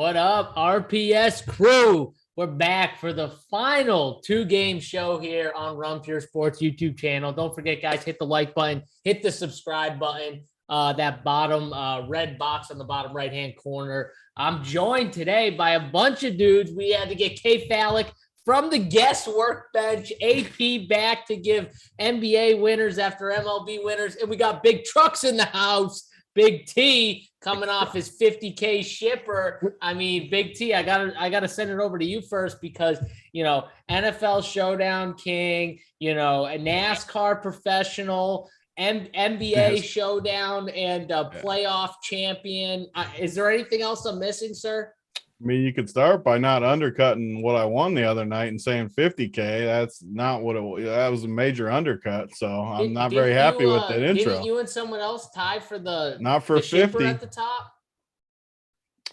What up, RPS crew? We're back for the final two-game show here on Run Pure Sports YouTube channel. Don't forget, guys, hit the like button, hit the subscribe button, that bottom red box on the bottom right-hand corner. I'm joined today by a bunch of dudes. We had to get K Fallick from the guest workbench, AP back to give NBA winners after MLB winners, and we got Big Trucks in the house. Big T coming off his 50K shipper. I mean, Big T, I gotta send it over to you first because, you know, NFL Showdown king, you know, a NASCAR professional, NBA Showdown and playoff champion. Is there anything else I'm missing, sir? I mean, you could start by not undercutting what I won the other night and saying 50K. That's not what it was. That was a major undercut. So I'm not very happy with that intro. Didn't you and someone else tie for not for 50 at the top?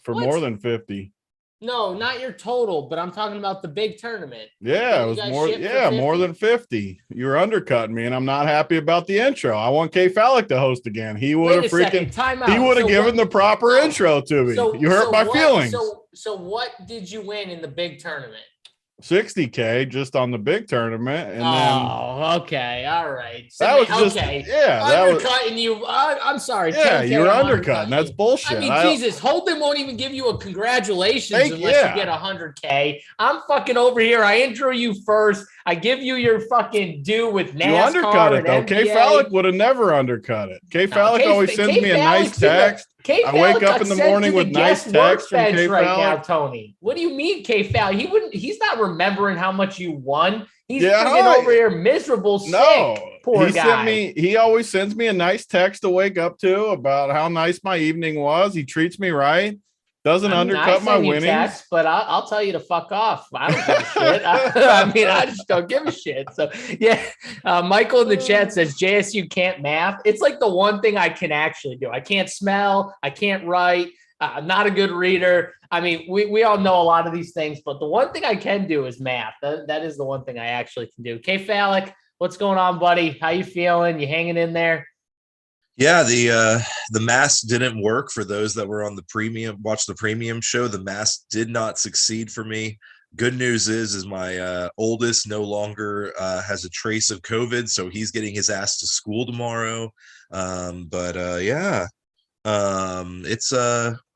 For what? More than 50. No, not your total, but I'm talking about the big tournament. Yeah, it was more. Yeah, more than 50. You were undercutting me, and I'm not happy about the intro. I want K Fallick to host again. He would have He would have given the proper intro to me. You hurt my feelings. So what did you win in the big tournament? 60K just on the big tournament, and then okay, all right. So that was just undercutting you. I'm sorry. Yeah, you were undercutting. That's bullshit. I mean, Jesus, Holden won't even give you a congratulations unless you get 100K. I'm fucking over here. I intro you first. I give you your fucking due with NASCAR. You undercut it though. K Fallick would have never undercut it. K Fallick always sends me a nice text. I wake up in the morning with nice text from K right now, Tony. What do you mean, K Fallick? He's not remembering how much you won. He's over here miserable, sick. Poor guy. He always sends me a nice text to wake up to about how nice my evening was. He treats me right. Doesn't undercut my winnings. But I'll tell you to fuck off. I don't give a shit. I mean, I just don't give a shit. So, yeah. Michael in the chat says JSU can't math. It's like the one thing I can actually do. I can't smell. I can't write. I'm not a good reader. I mean, we all know a lot of these things, but the one thing I can do is math. That is the one thing I actually can do. K Fallick, what's going on, buddy? How you feeling? You hanging in there? Yeah, the mask didn't work for those that were on the watch the premium show. The mask did not succeed for me. Good news is my oldest no longer has a trace of COVID, so he's getting his ass to school tomorrow. It's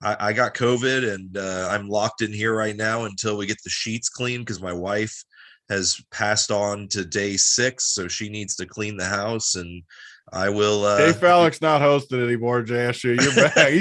I got COVID and I'm locked in here right now until we get the sheets clean because my wife has passed on to day 6, so she needs to clean the house and I will. K Fallick's not hosting anymore, JSU. You're back.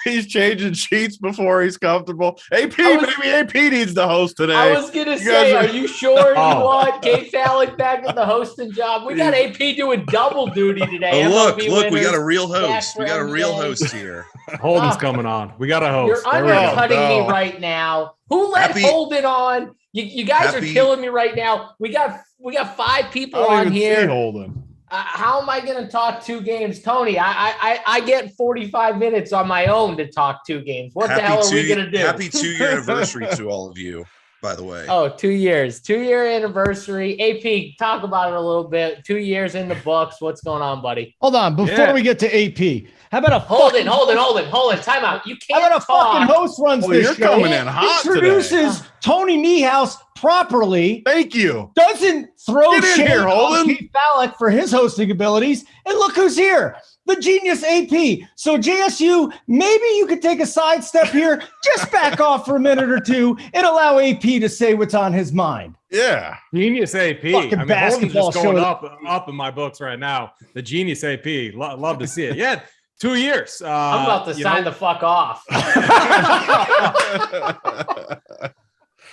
He's changing sheets before he's comfortable. Maybe AP needs to host today. I was gonna say, are you sure you want K Fallick back at the hosting job? We got AP doing double duty today. Look, we got a real host. We got a real host here. Holden's coming on. We got a host. You're undercutting me right now. Who let Holden on? You guys are killing me right now. We got 5 people on here. Holden. How am I going to talk 2 games? Tony, I get 45 minutes on my own to talk 2 games. What the hell are we going to do? Happy 2-year anniversary to all of you, by the way. Oh, 2 years. 2-year anniversary. AP, talk about it a little bit. 2 years in the books. What's going on, buddy? Hold on. Before we get to AP, how about a hold it. Time out. You can't How about a fucking host runs this you're show? Coming in hot Introduces today. Tony Niehaus properly. Thank you. Doesn't throw shade here, on K Fallick for his hosting abilities. And look who's here. The genius AP. So JSU, maybe you could take a sidestep here. Just back off for a minute or two and allow AP to say what's on his mind. Yeah. Genius AP. Fucking I mean, Holden's just going up in my books right now. The genius AP. Love to see it. Yeah. 2 years. I'm about to sign the fuck off.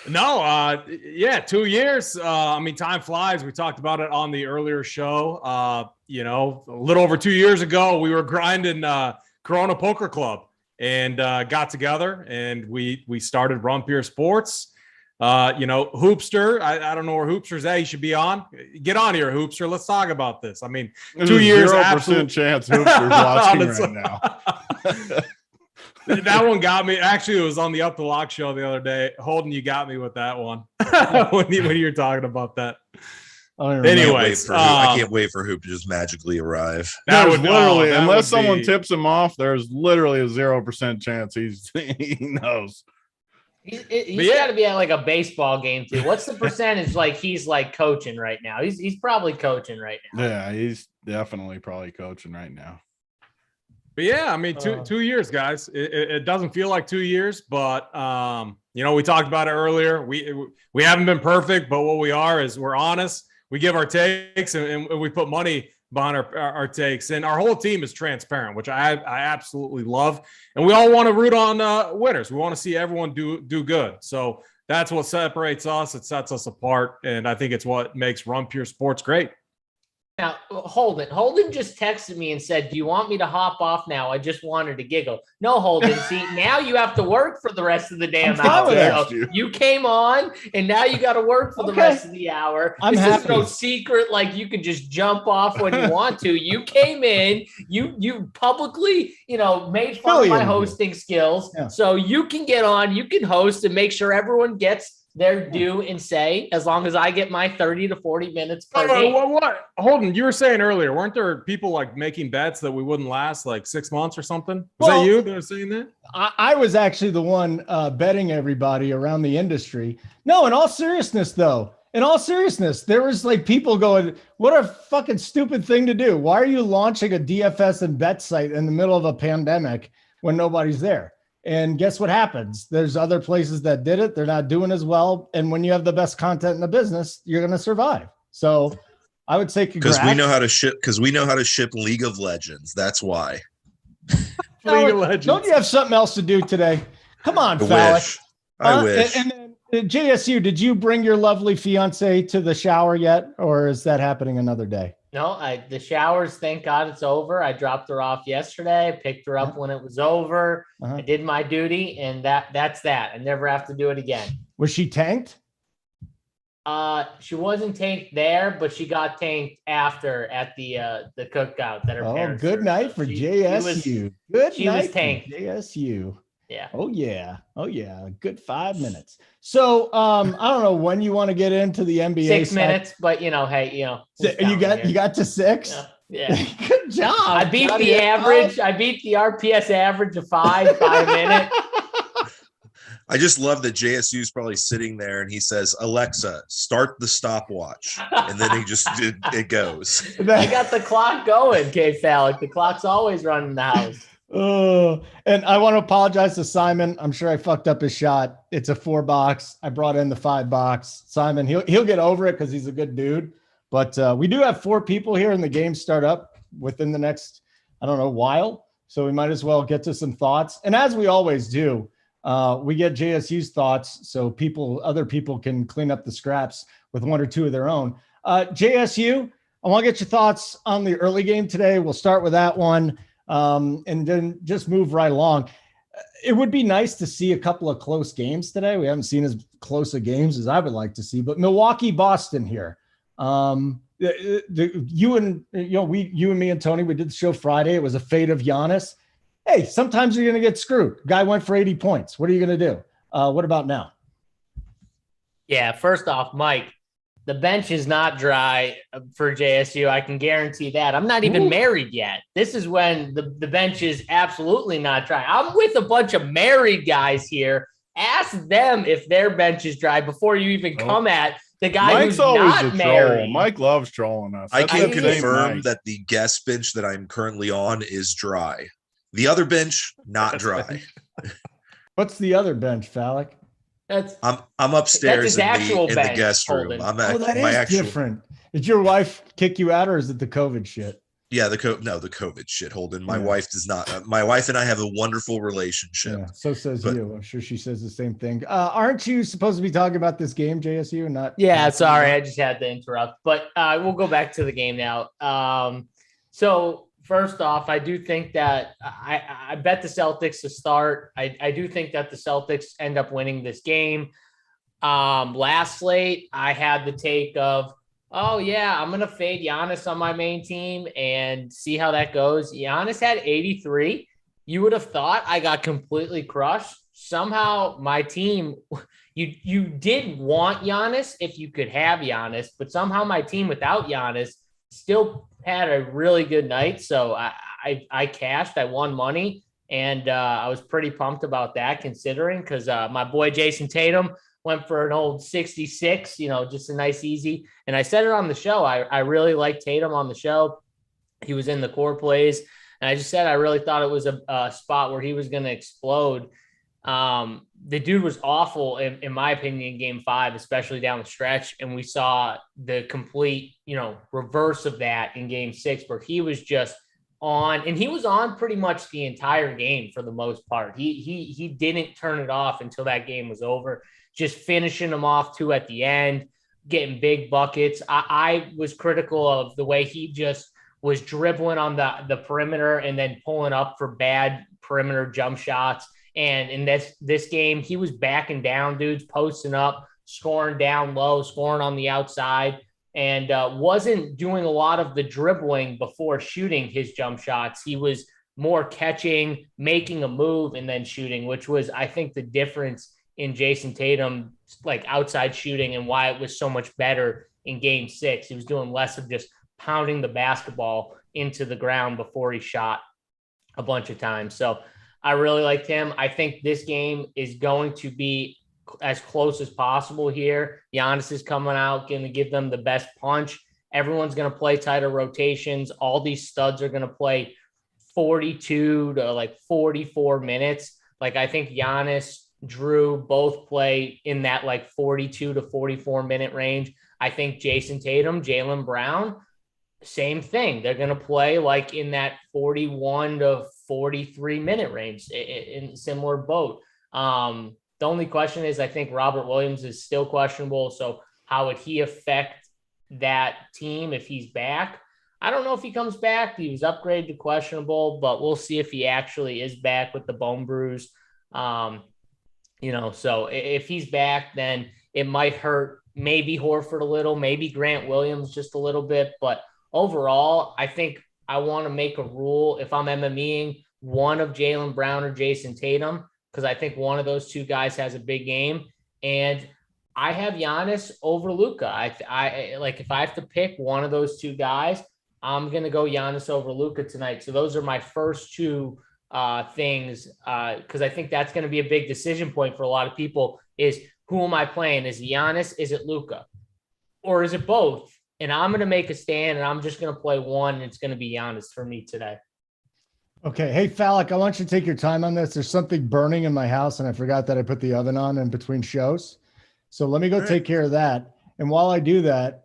No, 2 years. I mean, time flies. We talked about it on the earlier show. A little over 2 years ago, we were grinding Corona Poker Club and got together and we started Run Pure Sports. Hoopster, I don't know where Hoopster's at. He should be on. Get on here, Hoopster. Let's talk about this. I mean, 2 years. 0% chance Hoopster's watching right now. That one got me. Actually, it was on the Up the Lock show the other day. Holden, you got me with that one when you were talking about that. Anyways, I can't wait for Hoop to just magically arrive. There's literally, unless someone tips him off, there's literally a 0% chance he knows. He's got to be at like a baseball game too. What's the percentage? Like he's like coaching right now. He's probably coaching right now. Yeah, he's definitely probably coaching right now. But yeah, I mean, 2 years, guys. It doesn't feel like 2 years, but we talked about it earlier. We haven't been perfect, but what we are is we're honest. We give our takes and we put money behind our takes, and our whole team is transparent, which I absolutely love. And we all want to root on winners. We want to see everyone do good. So that's what separates us. It sets us apart, and I think it's what makes Run Pure Sports great. Now, Holden just texted me and said, do you want me to hop off now? I just wanted to giggle. No, Holden, see, now you have to work for the rest of the damn hour. So you came on, and now you got to work for the rest of the hour. This is no secret, like you can just jump off when you want to. You came in, you publicly, made fun of my hosting skills. Yeah. So you can get on, you can host and make sure everyone gets their due and say, as long as I get my 30 to 40 minutes per game. What? Holden, you were saying earlier, weren't there people like making bets that we wouldn't last like 6 months or something? Was that you that was saying that? I was actually the one betting everybody around the industry. No, in all seriousness, though, there was like people going, what a fucking stupid thing to do. Why are you launching a DFS and bet site in the middle of a pandemic when nobody's there? And guess what happens? There's other places that did it. They're not doing as well. And when you have the best content in the business, you're going to survive. So I would say congrats. Because we know how to ship League of Legends. That's why. League of Legends. Don't you have something else to do today? Come on, Falik. I wish. And then JSU, did you bring your lovely fiance to the shower yet? Or is that happening another day? No, the showers, thank God it's over. I dropped her off yesterday, picked her up when it was over. I did my duty, and that's that. I never have to do it again. Was she tanked? She wasn't tanked there, but she got tanked after at the cookout that her parents. Good night for JSU. She was tanked. JSU. Yeah. Oh yeah. Good 5 minutes. So I don't know when you want to get into the NBA. 6 minutes, but hey, you got to 6. Yeah. Good job. I beat the average. I beat the RPS average of 5 by a minute. I just love that JSU is probably sitting there and he says, "Alexa, start the stopwatch," and then it goes. I got the clock going, K. Falik. The clock's always running the house. And I want to apologize to Simon. I'm sure I fucked up his shot. It's a 4 box. I brought in the 5 box. Simon, he'll get over it because he's a good dude. But we do have 4 people here, and the game start up within the next, while. So we might as well get to some thoughts. And as we always do, we get JSU's thoughts so other people can clean up the scraps with 1 or 2 of their own. JSU, I want to get your thoughts on the early game today. We'll start with that one. And then just move right along. It would be nice to see a couple of close games today. We haven't seen as close of games as I would like to see, but Milwaukee, Boston here. You and me and Tony, we did the show Friday. It was a fate of Giannis. Hey, sometimes you're going to get screwed. Guy went for 80 points. What are you going to do? What about now? Yeah. First off, Mike, the bench is not dry for JSU. I can guarantee that. I'm not even married yet. This is when the bench is absolutely not dry. I'm with a bunch of married guys here. Ask them if their bench is dry before you even come at the guy Mike's who's not married. Troll. Mike loves trolling us. I can confirm that the guest bench that I'm currently on is dry. The other bench, not dry. What's the other bench, Falik? I'm upstairs in the guest room. Different. Did your wife kick you out, or is it the COVID shit? Yeah, the COVID shit, Holden. My wife does not. My wife and I have a wonderful relationship. Yeah, so says you. I'm sure she says the same thing. Aren't you supposed to be talking about this game, JSU? Not. Yeah, sorry, I just had to interrupt. But we'll go back to the game now. So first off, I do think that I bet the Celtics to start. I do think that the Celtics end up winning this game. Last slate, I had the take of, oh, yeah, I'm going to fade Giannis on my main team and see how that goes. Giannis had 83. You would have thought I got completely crushed. Somehow my team, you did want Giannis if you could have Giannis, but somehow my team without Giannis still had a really good night. So I cashed. I won money. And I was pretty pumped about that, considering, because my boy Jason Tatum went for an old 66, just a nice easy. And I said it on the show. I really liked Tatum on the show. He was in the core plays. And I just said I really thought it was a spot where he was going to explode. The dude was awful, in my opinion, in game 5, especially down the stretch. And we saw the complete, reverse of that in game 6, where he was just on, and he was on pretty much the entire game for the most part. He didn't turn it off until that game was over, just finishing them off too at the end, getting big buckets. I was critical of the way he just was dribbling on the perimeter and then pulling up for bad perimeter jump shots. And in this game, he was backing down dudes, posting up, scoring down low, scoring on the outside, and wasn't doing a lot of the dribbling before shooting his jump shots. He was more catching, making a move, and then shooting, which was, I think, the difference in Jason Tatum, like outside shooting, and why it was so much better in game 6. He was doing less of just pounding the basketball into the ground before he shot a bunch of times. So I really liked him. I think this game is going to be as close as possible here. Giannis is coming out, going to give them the best punch. Everyone's going to play tighter rotations. All these studs are going to play 42 to like 44 minutes. Like, I think Giannis, Drew both play in that like 42 to 44 minute range. I think Jason Tatum, Jaylen Brown, same thing. They're going to play like in that 41 to 43 minute range, in similar boat. The only question is, I think Robert Williams is still questionable. So how would he affect that team if he's back? I don't know if he comes back. He was upgraded to questionable, but we'll see if he actually is back with the bone bruise. So if he's back, then it might hurt maybe Horford a little, maybe Grant Williams just a little bit. But overall, I think I want to make a rule, if I'm MMEing, one of Jaylen Brown or Jason Tatum, because I think one of those two guys has a big game. And I have Giannis over Luka. I like, if I have to pick one of those two guys, I'm going to go Giannis over Luka tonight. So those are my first two things, because I think that's going to be a big decision point for a lot of people, is who am I playing? Is it Giannis? Is it Luka? Or is it both? And I'm going to make a stand, and I'm just going to play one, and it's going to be Giannis for me today. Okay. Hey, Falak, I want you to take your time on this. There's something burning in my house, and I forgot that I put the oven on in between shows. So let me go take care of that. And while I do that,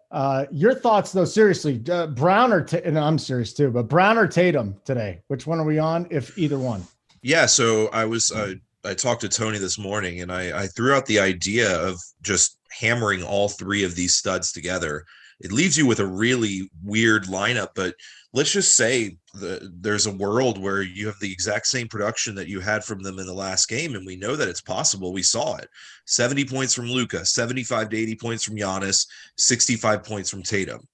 your thoughts, though, seriously, Brown or and I'm serious too, but Brown or Tatum today? Which one are we on, if either one? Yeah, so I talked to Tony this morning, and I threw out the idea of just hammering all three of these studs together. It leaves you with a really weird lineup, but let's just say there's a world where you have the exact same production that you had from them in the last game, and we know that it's possible. We saw it. 70 points from Luka, 75 to 80 points from Giannis, 65 points from Tatum.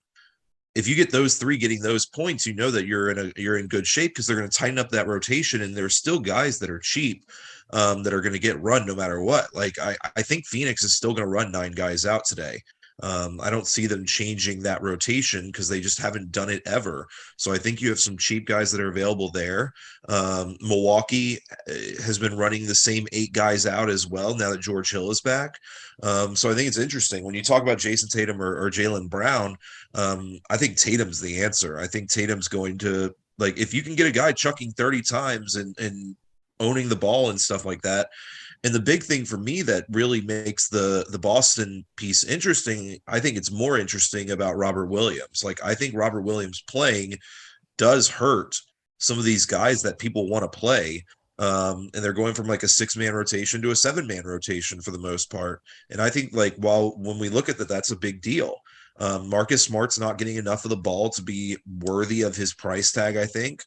If you get those three getting those points, you know that you're in good shape, because they're going to tighten up that rotation, and there's still guys that are cheap that are going to get run no matter what. Like, I think Phoenix is still going to run 9 guys out today. I don't see them changing that rotation because they just haven't done it ever. So I think you have some cheap guys that are available there. Milwaukee has been running the same 8 guys out as well now that George Hill is back. So I think it's interesting when you talk about Jason Tatum or Jaylen Brown. I think Tatum's the answer. I think Tatum's going to, like, if you can get a guy chucking 30 times and owning the ball and stuff like that. And the big thing for me that really makes the Boston piece interesting, I think it's more interesting about Robert Williams. Like, I think Robert Williams playing does hurt some of these guys that people want to play. And they're going from like a 6-man rotation to a 7-man rotation for the most part. And I think, like, when we look at that, that's a big deal. Marcus Smart's not getting enough of the ball to be worthy of his price tag, I think.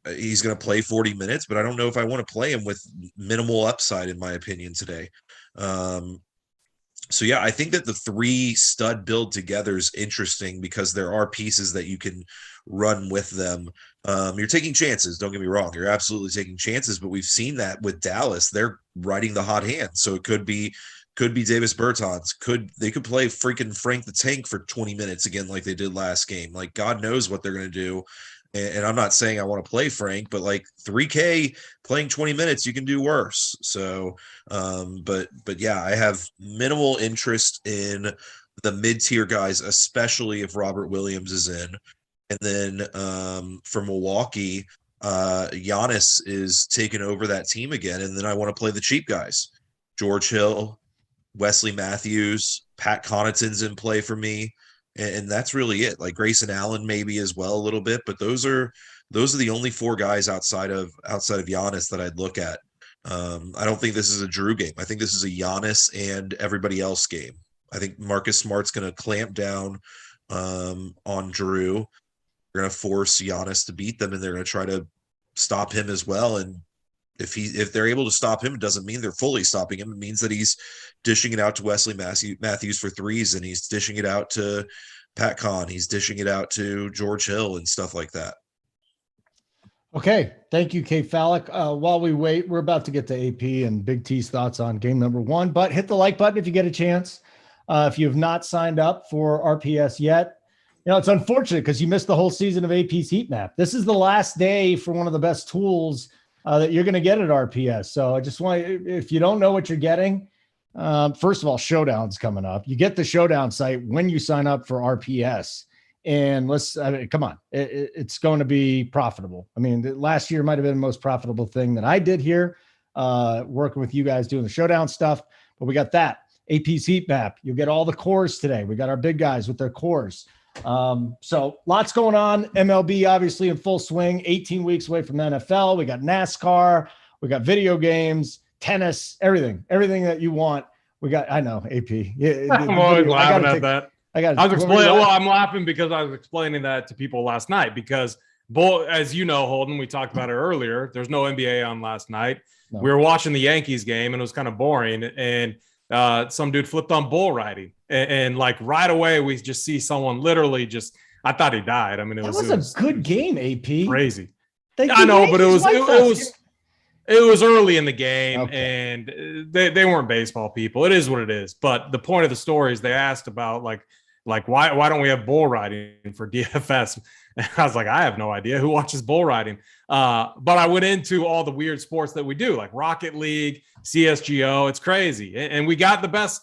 He's going to play 40 minutes, but I don't know if I want to play him with minimal upside, in my opinion, today. So, yeah, I think that the 3 stud build together is interesting because there are pieces that you can run with them. You're taking chances. Don't get me wrong. You're absolutely taking chances, but we've seen that with Dallas. They're riding the hot hand. So it could be Davis Bertans. They could play freaking Frank the Tank for 20 minutes again like they did last game. Like, God knows what they're going to do. And I'm not saying I want to play Frank, but like 3K playing 20 minutes, you can do worse. So, but yeah, I have minimal interest in the mid-tier guys, especially if Robert Williams is in. And then for Milwaukee, Giannis is taking over that team again. And then I want to play the cheap guys. George Hill, Wesley Matthews, Pat Connaughton's in play for me. And that's really it. Like Grayson Allen maybe as well a little bit, but those are the only 4 guys outside of Giannis that I'd look at. I don't think this is a Drew game. I think this is a Giannis and everybody else game. I think Marcus Smart's going to clamp down on Drew. They're going to force Giannis to beat them, and they're going to try to stop him as well. And if they're able to stop him, it doesn't mean they're fully stopping him. It means that he's dishing it out to Wesley Matthews for threes, and he's dishing it out to Pat Con. He's dishing it out to George Hill and stuff like that. Okay. Thank you, K Fallick. While we wait, we're about to get to AP and Big T's thoughts on game number 1, but hit the like button if you get a chance. If you have not signed up for RPS yet, it's unfortunate because you missed the whole season of AP's heat map. This is the last day for one of the best tools that you're going to get at RPS. So I just want, if you don't know what you're getting, first of all, Showdown's coming up. You get the Showdown site when you sign up for RPS. And come on, it's going to be profitable. I mean, last year might have been the most profitable thing that I did here, working with you guys doing the Showdown stuff. But we got that AP's heat map. You'll get all the cores today. We got our big guys with their cores. So lots going on. MLB obviously in full swing, 18 weeks away from the NFL. We got NASCAR, we got video games, tennis, everything that you want. We got, I know, AP. Yeah, I'm always laughing at that. I'm laughing because I was explaining that to people last night because as you know, Holden, we talked about it earlier. There's no NBA on last night. No. We were watching the Yankees game and it was kind of boring. And some dude flipped on bull riding. And like right away, we just see someone literally I thought he died. I mean, it was a good game, AP. Crazy. I know, but it was early in the game, okay. And they weren't baseball people. It is what it is. But the point of the story is they asked about like why don't we have bull riding for DFS? And I was like, I have no idea who watches bull riding. But I went into all the weird sports that we do, like Rocket League, CSGO. It's crazy, and we got the best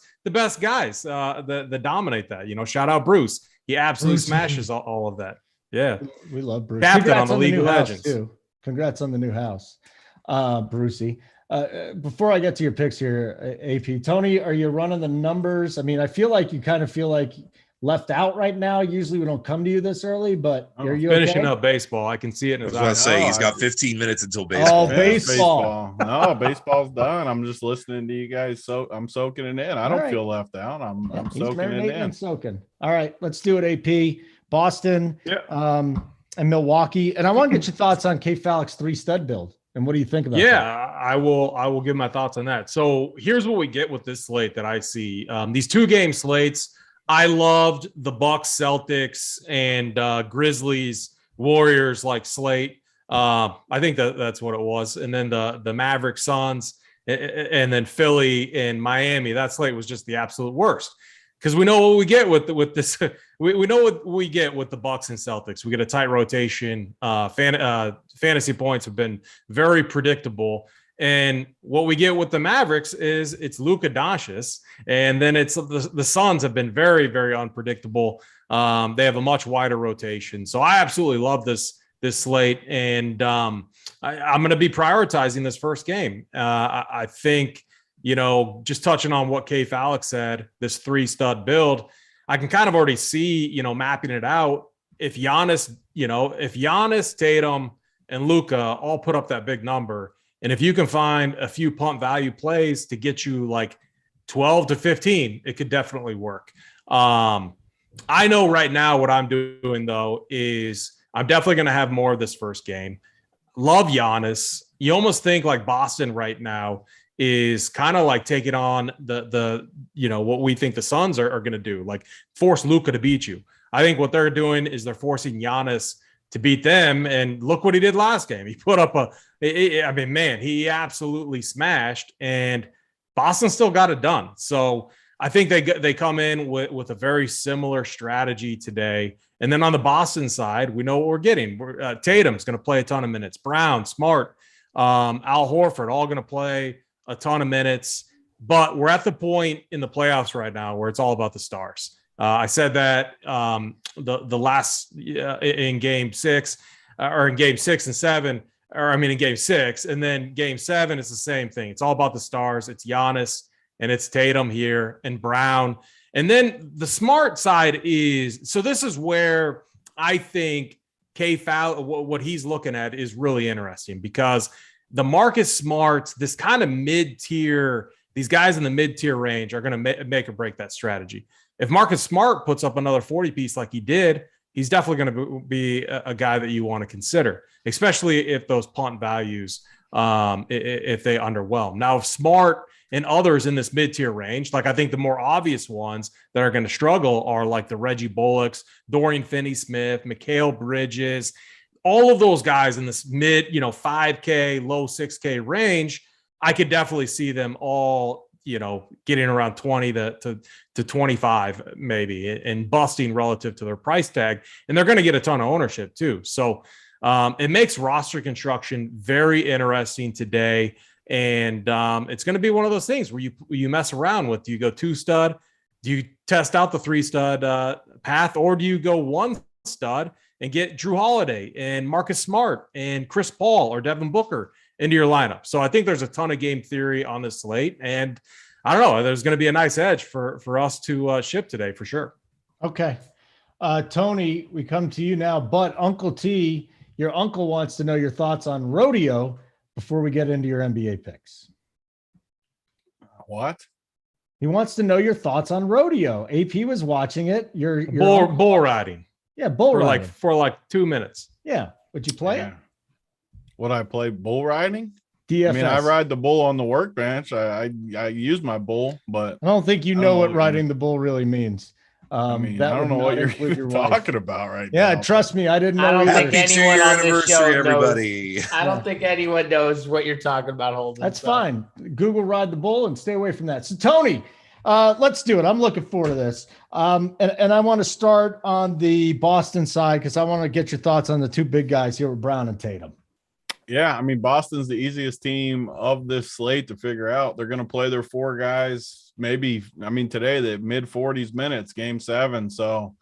guys that dominate that. Shout out Bruce. He absolutely smashes all of that. Yeah, we love Bruce. Captain on the League of Legends. Too. Congrats on the new house, Brucey. Before I get to your picks here, AP, Tony, are you running the numbers? I mean, I feel like you kind of feel like left out right now. Usually we don't come to you this early, but are you finishing up baseball? I can see it in his eyes. I was about to say he's got 15 minutes until baseball. Oh, baseball. No, baseball's done. I'm just listening to you guys. So I'm soaking it in. I don't feel left out. I'm soaking it in. Soaking. All right, let's do it. AP, Boston, and Milwaukee. And I want to get your thoughts on K Fallick's 3 stud build. And what do you think about that? Yeah, I will give my thoughts on that. So here's what we get with this slate that I see. These 2-game slates. I loved the Bucks, Celtics, and Grizzlies, Warriors like slate. I think that's what it was. And then the Mavericks, Suns, and then Philly and Miami. That slate was just the absolute worst because we know what we get with this. We know what we get with the Bucks and Celtics. We get a tight rotation. Fantasy points have been very predictable. And what we get with the Mavericks is it's Luka Doncic, and then it's the Suns have been very, very unpredictable. They have a much wider rotation. So I absolutely love this slate, and I'm going to be prioritizing this first game. I think, just touching on what K Fallick said, this 3-stud build, I can kind of already see, mapping it out. If Giannis, Tatum, and Luka all put up that big number, and if you can find a few punt value plays to get you like 12 to 15, it could definitely work. I know right now what I'm doing, though, is I'm definitely going to have more of this first game. Love Giannis. You almost think like Boston right now is kind of like taking on the what we think the Suns are going to do, like force Luka to beat you. I think what they're doing is they're forcing Giannis to beat them. And look what he did last game. He put up he absolutely smashed, and Boston still got it done. So I think they come in with a very similar strategy today. And then on the Boston side, we know what we're getting. Tatum's going to play a ton of minutes. Brown, Smart, Al Horford, all going to play a ton of minutes. But we're at the point in the playoffs right now where it's all about the stars. I said that the last in Game 6 or in Game 6 and 7, or I mean in Game 6, and then Game 7 it's the same thing. It's all about the stars. It's Giannis and it's Tatum here and Brown. And then the Smart side is, so this is where I think what he's looking at is really interesting, because the Marcus Smarts, this kind of mid-tier, these guys in the mid-tier range are going to make or break that strategy. If Marcus Smart puts up another 40 piece like he did, he's definitely going to be a guy that you want to consider, especially if those punt values, if they underwhelm. Now, if Smart and others in this mid-tier range, like I think the more obvious ones that are going to struggle are like the Reggie Bullocks, Dorian Finney-Smith, Mikal Bridges, all of those guys in this mid, 5K, low 6K range, I could definitely see them all, getting around 20 to 25 maybe, and busting relative to their price tag. And they're going to get a ton of ownership too. So it makes roster construction very interesting today. And it's going to be one of those things where you mess around with, do you go 2-stud? Do you test out the 3-stud path, or do you go 1-stud and get Drew Holiday and Marcus Smart and Chris Paul or Devin Booker into your lineup? So I think there's a ton of game theory on this slate, and I don't know, there's going to be a nice edge for us to ship today for sure. Okay. Tony, we come to you now, but Uncle T, your uncle wants to know your thoughts on rodeo before we get into your NBA picks. What? He wants to know your thoughts on rodeo. AP was watching it. Your bull riding. Yeah, bull riding. For like 2 minutes. Yeah. Would you play it? Would I play bull riding? DFS. I mean, I ride the bull on the workbench. I use my bull, but I don't think you know what riding the bull really means. I don't know what you're talking about right now. Yeah, trust me, I didn't know. I don't think anyone on this show everybody. knows. I don't think anyone knows what you're talking about, Holden. That's fine. Google ride the bull and stay away from that. So Tony, let's do it. I'm looking forward to this. And I want to start on the Boston side because I want to get your thoughts on the two big guys here with Brown and Tatum. Yeah, I mean, Boston's the easiest team of this slate to figure out. They're going to play their 4 guys, today the mid-40s minutes, Game 7. So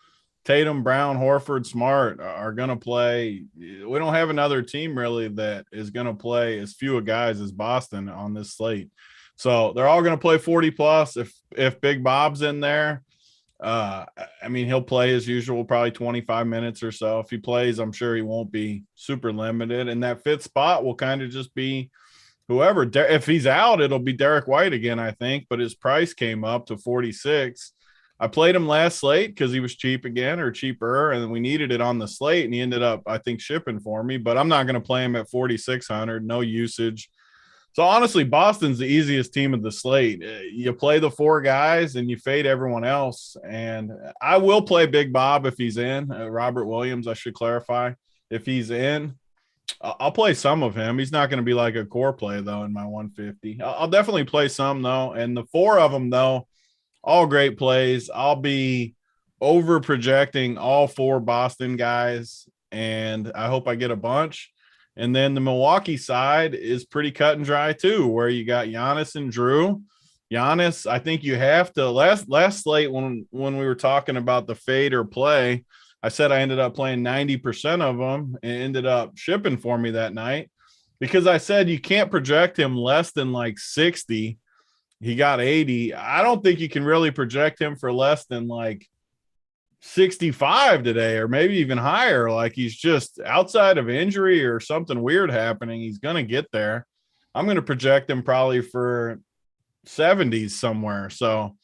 Tatum, Brown, Horford, Smart are going to play. We don't have another team really that is going to play as few a guys as Boston on this slate. So they're all going to play 40+. If Big Bob's in there, he'll play as usual, probably 25 minutes or so. If he plays, I'm sure he won't be super limited. And that 5th spot will kind of just be whoever. If he's out, it'll be Derek White again, I think. But his price came up to 46. I played him last slate because he was cheap again, or cheaper, and we needed it on the slate. And he ended up, I think, shipping for me. But I'm not going to play him at 4,600. No usage. So honestly, Boston's the easiest team of the slate. You play the 4 guys and you fade everyone else. And I will play Big Bob if he's in. Robert Williams, I should clarify. If he's in, I'll play some of him. He's not going to be like a core play, though, in my 150. I'll definitely play some, though. And the 4 of them, though, all great plays. I'll be over projecting all 4 Boston guys, and I hope I get a bunch. And then the Milwaukee side is pretty cut and dry too, where you got Giannis and Drew. Giannis, I think you have to last slate when we were talking about the fade or play, I said I ended up playing 90% of them and ended up shipping for me that night because I said you can't project him less than like 60. He got 80. I don't think you can really project him for less than like 65 today, or maybe even higher. Like, he's just outside of injury or something weird happening, he's going to get there. I'm going to project him probably for 70s somewhere. So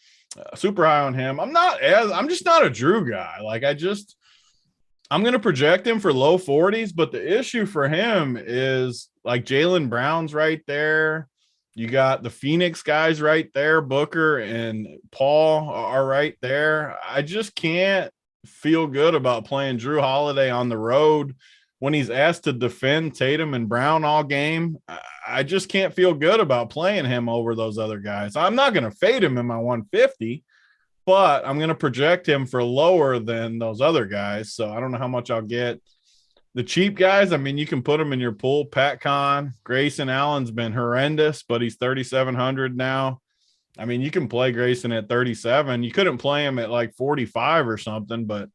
super high on him. I'm just not a Drew guy. Like, I'm going to project him for low 40s, but the issue for him is like Jaylen Brown's right there. You got the Phoenix guys right there. Booker and Paul are right there. I just can't feel good about playing Drew Holiday on the road when he's asked to defend Tatum and Brown all game, I just can't feel good about playing him over those other guys. I'm not going to fade him in my 150, but I'm going to project him for lower than those other guys. So I don't know how much I'll get. The cheap guys, I mean, you can put them in your pool. Pat Con, Grayson Allen's been horrendous, but he's 3,700 now. I mean, you can play Grayson at 37. You couldn't play him at like 45 or something, but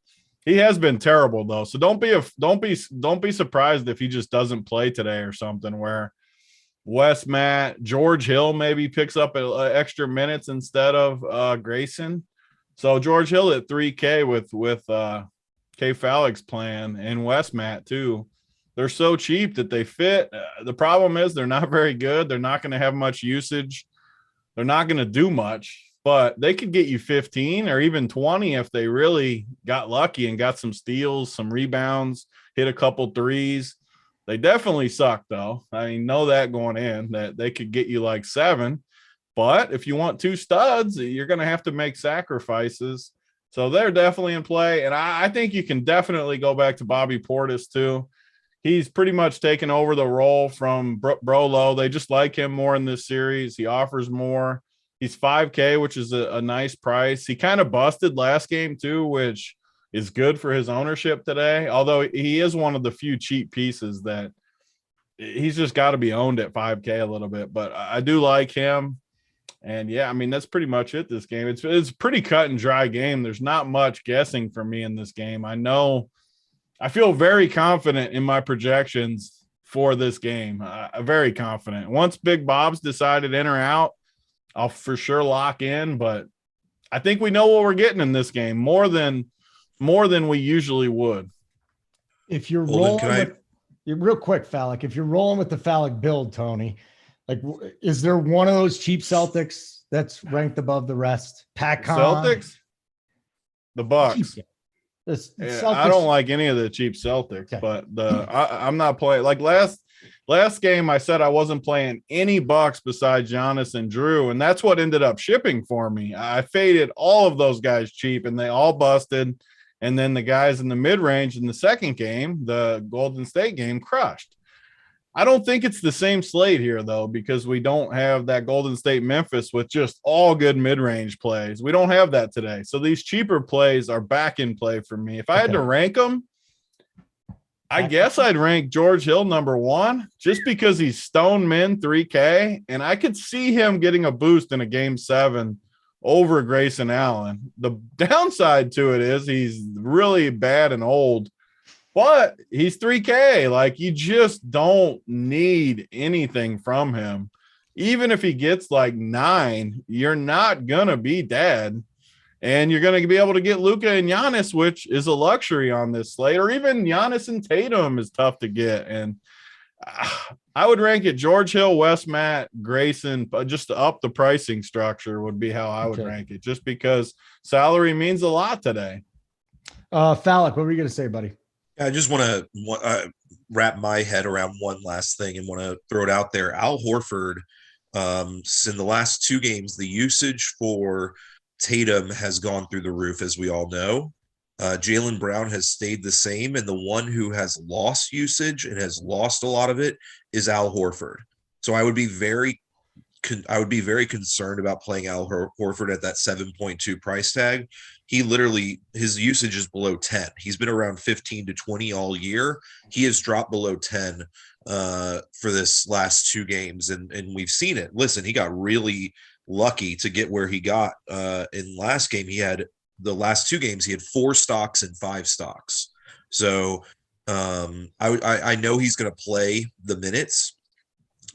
he has been terrible though. So don't be surprised if he just doesn't play today or something, where Wes Matt, George Hill maybe picks up extra minutes instead of Grayson. So George Hill at 3K with K Fallick's plan, and Wes Matt too. They're so cheap that they fit. The problem is they're not very good. They're not going to have much usage. They're not going to do much, but they could get you 15 or even 20 if they really got lucky and got some steals, some rebounds, hit a couple threes. They definitely suck, though. I mean, know that going in, that they could get you like 7. But if you want 2 studs, you're going to have to make sacrifices. So they're definitely in play. And I think you can definitely go back to Bobby Portis, too. He's pretty much taken over the role from Brolo. They just like him more in this series. He offers more. He's 5K, which is a nice price. He kind of busted last game, too, which is good for his ownership today. Although he is one of the few cheap pieces that he's just got to be owned at 5K a little bit. But I do like him. And, yeah, I mean, that's pretty much it this game. It's a pretty cut and dry game. There's not much guessing for me in this game. I feel very confident in my projections for this game. Very confident. Once Big Bob's decided in or out, I'll for sure lock in. But I think we know what we're getting in this game more than we usually would. If you're rolling real quick, Fallick, if you're rolling with the Fallick build, Tony, like, is there one of those cheap Celtics that's ranked above the rest? Pat-Con? Celtics? The Bucks. I don't like any of the cheap Celtics, okay. But I'm not playing. Like last game, I said I wasn't playing any Bucks besides Giannis and Drew, and that's what ended up shipping for me. I faded all of those guys cheap, and they all busted. And then the guys in the mid-range in the second game, the Golden State game, crushed. I don't think it's the same slate here, though, because we don't have that Golden State Memphis with just all good mid-range plays. We don't have that today. So these cheaper plays are back in play for me. If I had to rank them, I guess I'd rank George Hill number 1 just because he's stone min 3K, and I could see him getting a boost in a game 7 over Grayson Allen. The downside to it is he's really bad and old. But he's 3K. Like, you just don't need anything from him. Even if he gets like 9, you're not going to be dead. And you're going to be able to get Luka and Giannis, which is a luxury on this slate. Or even Giannis and Tatum is tough to get. And I would rank it George Hill, Wes Matt, Grayson, just to up the pricing structure would be how I would rank it. Just because salary means a lot today. Fallick, what were you going to say, buddy? I just want to wrap my head around one last thing and want to throw it out there. Al Horford, in the last 2 games, the usage for Tatum has gone through the roof, as we all know. Jaylen Brown has stayed the same, and the one who has lost usage and has lost a lot of it is Al Horford. So I would be very concerned about playing Al Horford at that 7.2 price tag. His usage is below 10. He's been around 15 to 20 all year. He has dropped below 10 for this last 2 games, and we've seen it. Listen, he got really lucky to get where he got in last game. The last 2 games, he had 4 stocks and 5 stocks. So I know he's going to play the minutes,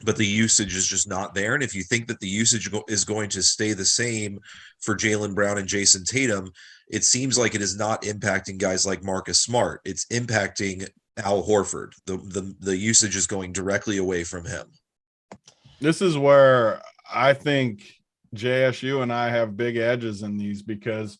but the usage is just not there. And if you think that the usage is going to stay the same for Jaylen Brown and Jason Tatum, it seems like it is not impacting guys like Marcus Smart. It's impacting Al Horford. The usage is going directly away from him. This is where I think JSU and I have big edges in these, because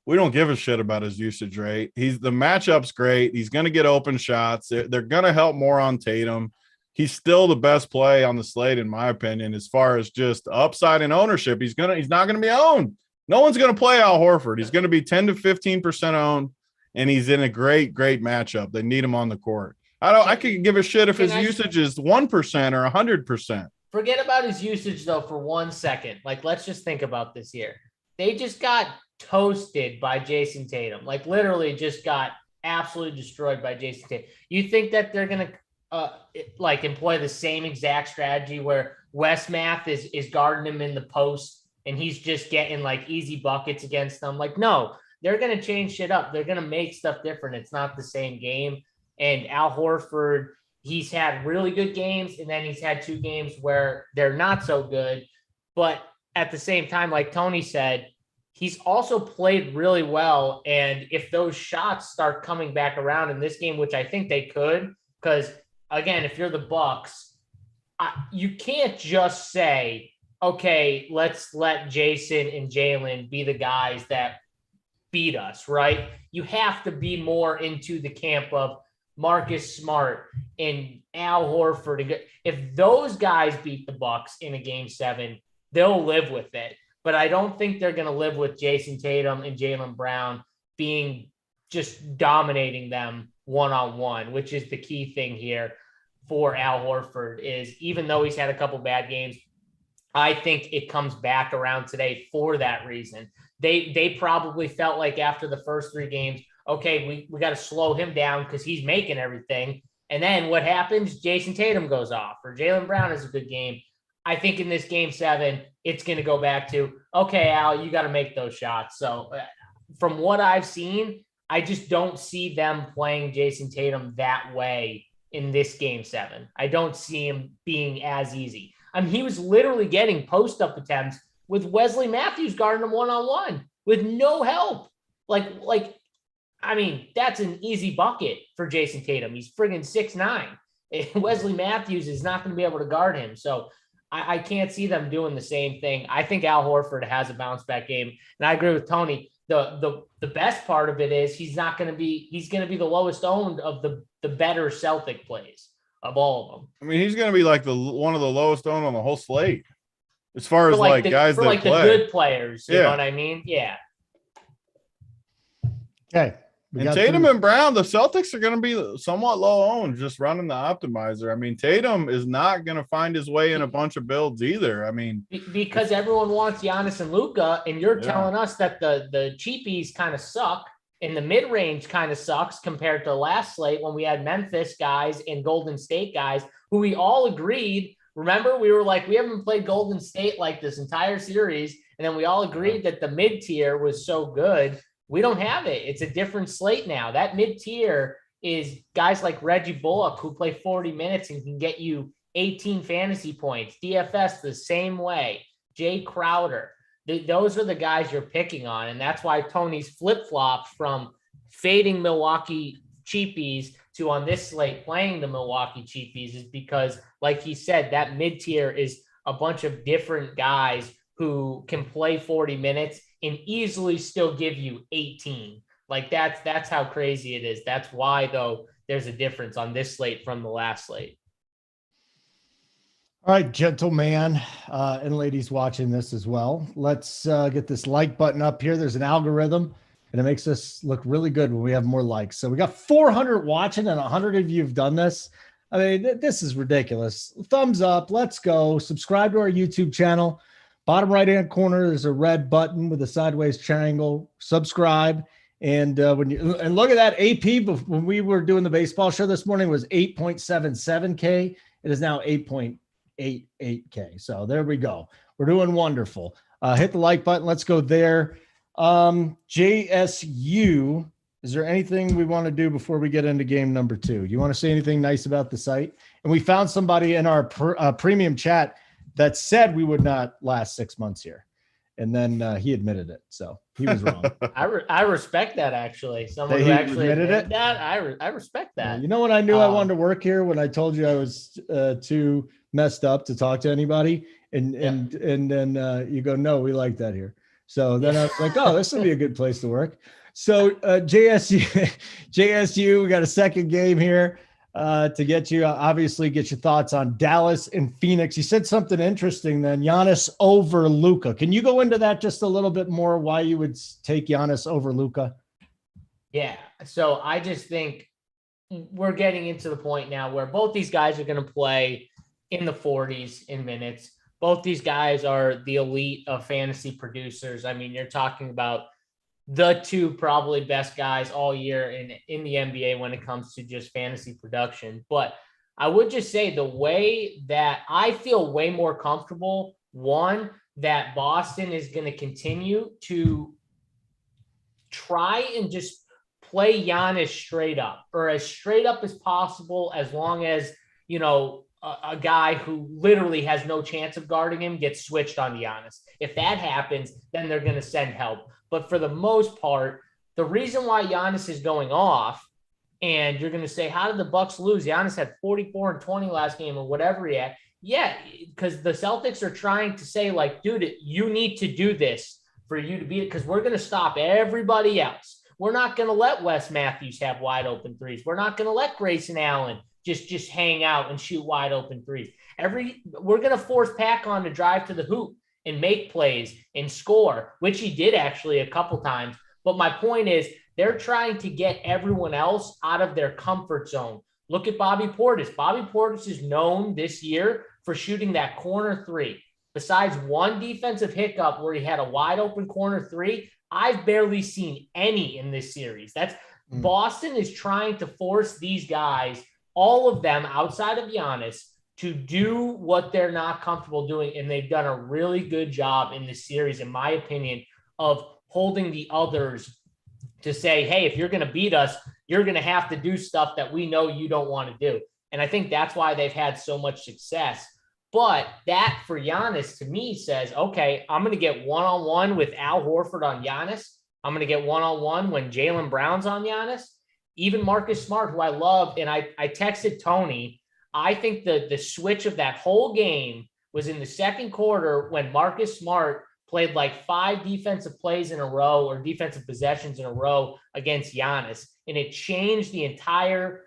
we don't give a shit about his usage rate. The matchup's great. He's going to get open shots. They're going to help more on Tatum. He's still the best play on the slate, in my opinion, as far as just upside and ownership. He's not going to be owned. No one's going to play Al Horford. He's going to be 10 to 15% owned, and he's in a great matchup. They need him on the court. I could give a shit if his usage is 1% or 100%. Forget about his usage though for 1 second. Like, let's just think about this here. They just got toasted by Jason Tatum. Like, literally just got absolutely destroyed by Jason Tatum. You think that they're gonna employ the same exact strategy where Wes Math is guarding him in the post and he's just getting like easy buckets against them? Like, no, they're gonna change shit up. They're gonna make stuff different. It's not the same game. And Al Horford, he's had really good games, and then he's had 2 games where they're not so good. But at the same time, like Tony said, he's also played really well. And if those shots start coming back around in this game, which I think they could, because again, if you're the Bucks, you can't just say, okay, let's let Jason and Jalen be the guys that beat us, right? You have to be more into the camp of Marcus Smart and Al Horford. If those guys beat the Bucks in a game 7, they'll live with it. But I don't think they're going to live with Jason Tatum and Jaylen Brown being just dominating them one-on-one, which is the key thing here for Al Horford. Is even though he's had a couple bad games, I think it comes back around today for that reason. They probably felt like after the first 3 games, okay, we got to slow him down because he's making everything. And then what happens? Jason Tatum goes off, or Jaylen Brown has a good game. I think in this game 7, it's going to go back to, okay, Al, you got to make those shots. So from what I've seen, I just don't see them playing Jason Tatum that way in this game 7. I don't see him being as easy. I mean, he was literally getting post-up attempts with Wesley Matthews guarding him one-on-one with no help. Like, I mean, that's an easy bucket for Jason Tatum. He's friggin' 6'9". Wesley Matthews is not going to be able to guard him. So I can't see them doing the same thing. I think Al Horford has a bounce back game. And I agree with Tony. The best part of it is he's going to be the lowest owned of the better Celtic plays of all of them. I mean, he's going to be like one of the lowest owned on the whole slate. As far as guys that like play. The good players, you know what I mean? Yeah. Okay. And Tatum and Brown, the Celtics are going to be somewhat low owned, just running the optimizer. I mean, Tatum is not going to find his way in a bunch of builds either. I mean, because everyone wants Giannis and Luka, and you're telling us that the cheapies kind of suck and the mid range kind of sucks compared to last slate when we had Memphis guys and Golden State guys who we all agreed. Remember, we were like, we haven't played Golden State like this entire series, and then we all agreed that the mid tier was so good. We don't have it. It's a different slate now. That mid-tier is guys like Reggie Bullock who play 40 minutes and can get you 18 fantasy points. DFS the same way. Jay Crowder. Those are the guys you're picking on, and that's why Tony's flip-flops from fading Milwaukee cheapies to on this slate playing the Milwaukee cheapies is because, like he said, that mid-tier is a bunch of different guys who can play 40 minutes and easily still give you 18. Like that's how crazy it is. That's why, though, there's a difference on this slate from the last slate. All right, gentlemen and ladies watching this as well. Let's get this like button up here. There's an algorithm, and it makes us look really good when we have more likes. So we got 400 watching, and 100 of you have done this. I mean, this is ridiculous. Thumbs up. Let's go. Subscribe to our YouTube channel. Bottom right-hand corner, there's a red button with a sideways triangle. Subscribe. And and look at that AP. When we were doing the baseball show this morning, it was 8.77K. It is now 8.88K. So there we go. We're doing wonderful. Hit the like button. Let's go there. JSU, is there anything we want to do before we get into game number 2? You want to say anything nice about the site? And we found somebody in our premium chat that said we would not last 6 months here. And then he admitted it. So he was wrong. I respect that, actually. Someone who actually admitted it. That I respect that. You know when I knew I wanted to work here? When I told you I was too messed up to talk to anybody. And then you go, no, we like that here. So then I was like, oh, this will be a good place to work. So JSU, we got a second game here. To get you, obviously, get your thoughts on Dallas and Phoenix. You said something interesting then, Giannis over Luka. Can you go into that just a little bit more, why you would take Giannis over Luka? Yeah, so I just think we're getting into the point now where both these guys are going to play in the 40s in minutes. Both these guys are the elite of fantasy producers. I mean, you're talking about the two probably best guys all year in the NBA when it comes to just fantasy production. But I would just say the way that I feel way more comfortable, one, that Boston is going to continue to try and just play Giannis straight up, or as straight up as possible, as long as, a guy who literally has no chance of guarding him gets switched on Giannis. If that happens, then they're going to send help. But for the most part, the reason why Giannis is going off, and you're going to say, how did the Bucks lose? Giannis had 44 and 20 last game or whatever he had. Yeah, because the Celtics are trying to say, like, dude, you need to do this for you to beat it, because we're going to stop everybody else. We're not going to let Wes Matthews have wide open threes. We're not going to let Grayson Allen just hang out and shoot wide open threes. We're going to force Pac-On to drive to the hoop and make plays and score, which he did actually a couple times. But my point is, they're trying to get everyone else out of their comfort zone. Look at Bobby Portis. Bobby Portis is known this year for shooting that corner three. Besides one defensive hiccup where he had a wide open corner three, I've barely seen any in this series. Boston is trying to force these guys, all of them outside of Giannis, to do what they're not comfortable doing. And they've done a really good job in this series, in my opinion, of holding the others to say, hey, if you're going to beat us, you're going to have to do stuff that we know you don't want to do. And I think that's why they've had so much success. But that, for Giannis, to me, says, okay, I'm going to get one-on-one with Al Horford on Giannis. I'm going to get one-on-one when Jaylen Brown's on Giannis. Even Marcus Smart, who I love, and I texted Tony, I think the switch of that whole game was in the second quarter when Marcus Smart played like 5 defensive plays in a row, or defensive possessions in a row against Giannis. And it changed the entire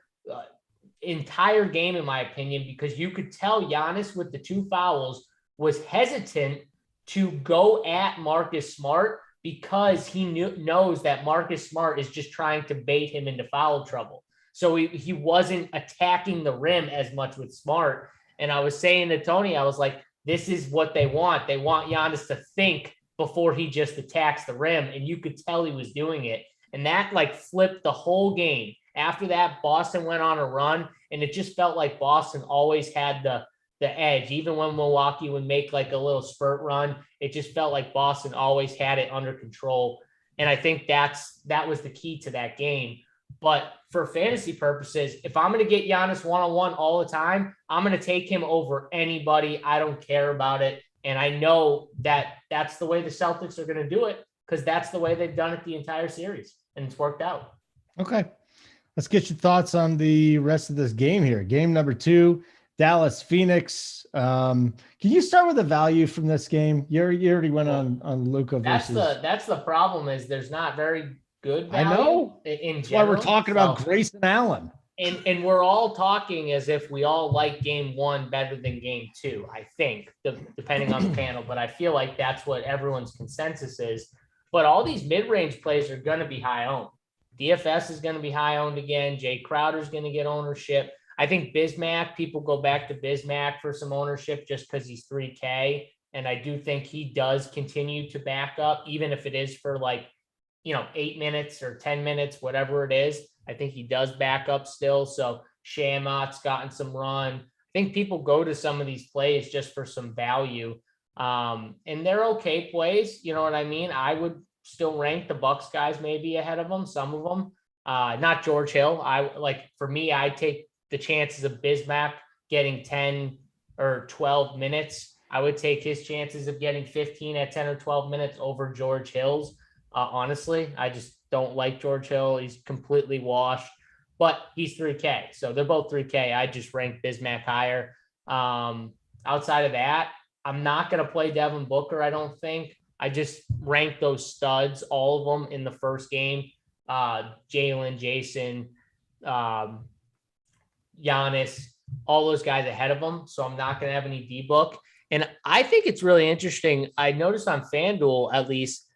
game, in my opinion, because you could tell Giannis, with the 2 fouls, was hesitant to go at Marcus Smart because he knows that Marcus Smart is just trying to bait him into foul trouble. So he wasn't attacking the rim as much with Smart. And I was saying to Tony, I was like, this is what they want. They want Giannis to think before he just attacks the rim. And you could tell he was doing it. And that like flipped the whole game. After that, Boston went on a run, and it just felt like Boston always had the edge. Even when Milwaukee would make like a little spurt run, it just felt like Boston always had it under control. And I think that was the key to that game. But for fantasy purposes, if I'm going to get Giannis one-on-one all the time, I'm going to take him over anybody. I don't care about it. And I know that that's the way the Celtics are going to do it, because that's the way they've done it the entire series, and it's worked out. Okay. Let's get your thoughts on the rest of this game here. Game number 2, Dallas Phoenix. Can you start with the value from this game? You already went on Luka versus. That's the problem, is there's not very good value. I know. In that's general. why we're talking about Grayson Allen. And we're all talking as if we all like game 1 better than game 2, I think, depending on the panel. But I feel like that's what everyone's consensus is. But all these mid-range plays are going to be high owned. DFS is going to be high owned again. Jay Crowder's going to get ownership. I think Bismack, people go back to Bismack for some ownership just because he's 3K. And I do think he does continue to back up, even if it is for 8 minutes or 10 minutes, whatever it is. I think he does back up still. So Shamat's gotten some run. I think people go to some of these plays just for some value. And they're okay plays. You know what I mean? I would still rank the Bucks guys maybe ahead of them, some of them. Not George Hill. For me, I take the chances of Bismack getting 10 or 12 minutes. I would take his chances of getting 15 at 10 or 12 minutes over George Hill's. Honestly, I just don't like George Hill. He's completely washed, but he's 3K. So they're both 3K. I just rank Bismack higher. Outside of that, I'm not going to play Devin Booker, I don't think. I just rank those studs, all of them, in the first game. Jalen, Jason, Giannis, all those guys ahead of them. So I'm not going to have any D-Book. And I think it's really interesting. I noticed on FanDuel, at least,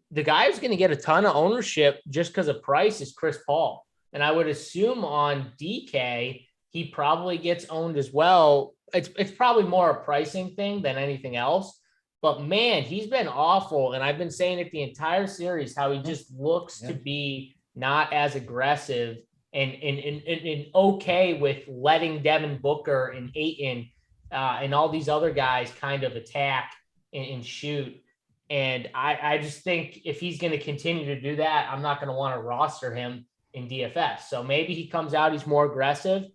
the guy who's going to get a ton of ownership just because of price is Chris Paul. And I would assume on DK, he probably gets owned as well. It's probably more a pricing thing than anything else. But man, he's been awful. And I've been saying it the entire series, how he just looks to be not as aggressive and okay with letting Devin Booker and Ayton and all these other guys kind of attack and shoot. And I just think if he's going to continue to do that, I'm not going to want to roster him in DFS. So maybe he comes out, he's more aggressive.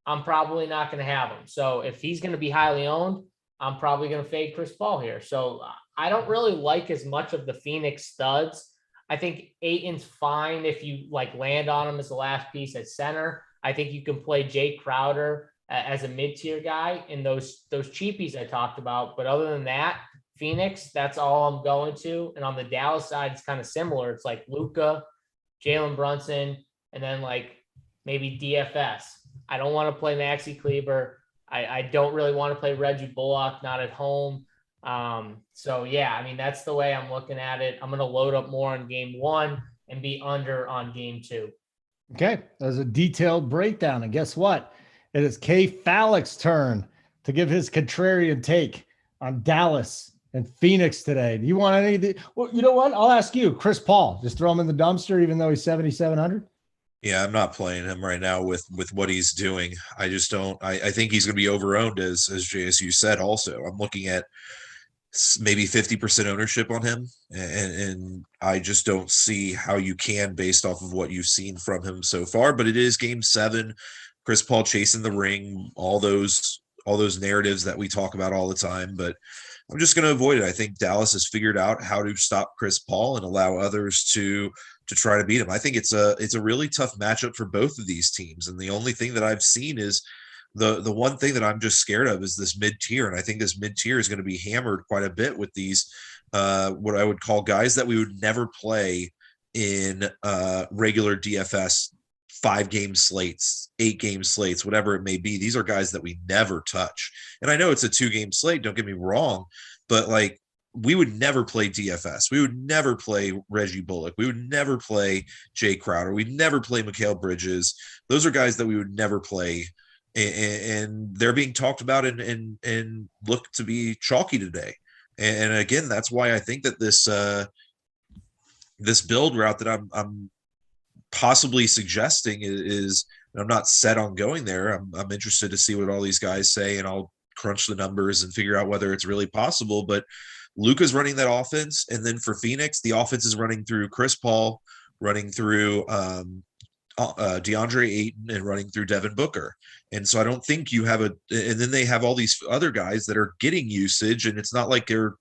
I'm probably not going to have him. So if he's going to be highly owned, I'm probably going to fade Chris Paul here. So I don't really like as much of the Phoenix studs. I think Ayton's fine if you like land on him as the last piece at center. I think you can play Jay Crowder as a mid-tier guy in those cheapies I talked about. But other than that, Phoenix, that's all I'm going to. And on the Dallas side, it's kind of similar. It's like Luka, Jalen Brunson, and then like maybe DFS. I don't want to play Maxi Kleber. I don't really want to play Reggie Bullock, not at home. So yeah, I mean, that's the way I'm looking at it. I'm going to load up more on game 1 and be under on game 2. Okay. There's a detailed breakdown. And guess what? It is K Fallick's turn to give his contrarian take on Dallas and Phoenix today. Do you want any? Well, you know what? I'll ask you, Chris Paul, just throw him in the dumpster, even though he's 7,700. Yeah, I'm not playing him right now with what he's doing. I just don't. I think he's going to be over-owned, as JSU said. Also, I'm looking at maybe 50% ownership on him, and I just don't see how you can based off of what you've seen from him so far. But it is Game 7, Chris Paul chasing the ring, all those narratives that we talk about all the time. But I'm just going to avoid it. I think Dallas has figured out how to stop Chris Paul and allow others to try to beat him. I think it's a really tough matchup for both of these teams. And the only thing that I've seen is the one thing that I'm just scared of is this mid-tier. And I think this mid-tier is going to be hammered quite a bit with these, what I would call guys that we would never play in regular DFS 5-game slates, 8-game slates, whatever it may be. These are guys that we never touch. And I know it's a 2-game slate, don't get me wrong, but like, we would never play DFS. We would never play Reggie Bullock. We would never play Jay Crowder. We'd never play Mikal Bridges. Those are guys that we would never play. And they're being talked about and look to be chalky today. And again, that's why I think that this build route that I'm possibly suggesting is I'm not set on going there. I'm interested to see what all these guys say, and I'll crunch the numbers and figure out whether it's really possible. But Luka's running that offense, and then for Phoenix, the offense is running through Chris Paul, running through DeAndre Ayton, and running through Devin Booker. And so I don't think you have and then they have all these other guys that are getting usage, and it's not like they're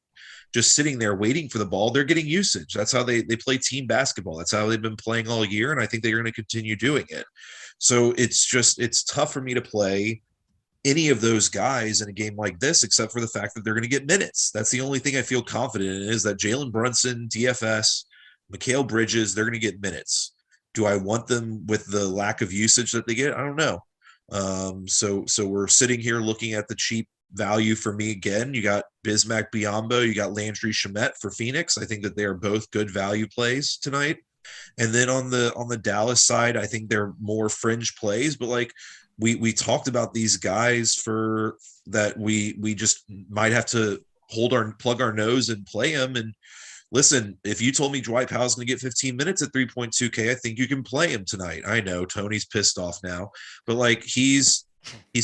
just sitting there waiting for the ball. They're getting usage. That's how they play team basketball. That's how they've been playing all year, and I think they're going to continue doing it. So it's tough for me to play any of those guys in a game like this, except for the fact that they're going to get minutes. That's the only thing I feel confident in, is that Jalen Brunson, DFS, Mikal Bridges, they're going to get minutes. Do I want them with the lack of usage that they get? I don't know. So we're sitting here looking at the cheap value for me again. You got Bismack Biyombo, you got Landry Shamet for Phoenix. I think that they are both good value plays tonight. And then on the Dallas side, I think they're more fringe plays, but like, we talked about these guys for that we just might have to plug our nose and play them. And listen, if you told me Dwight Powell's going to get 15 minutes at 3.2K, I think you can play him tonight. I know Tony's pissed off now, but like he's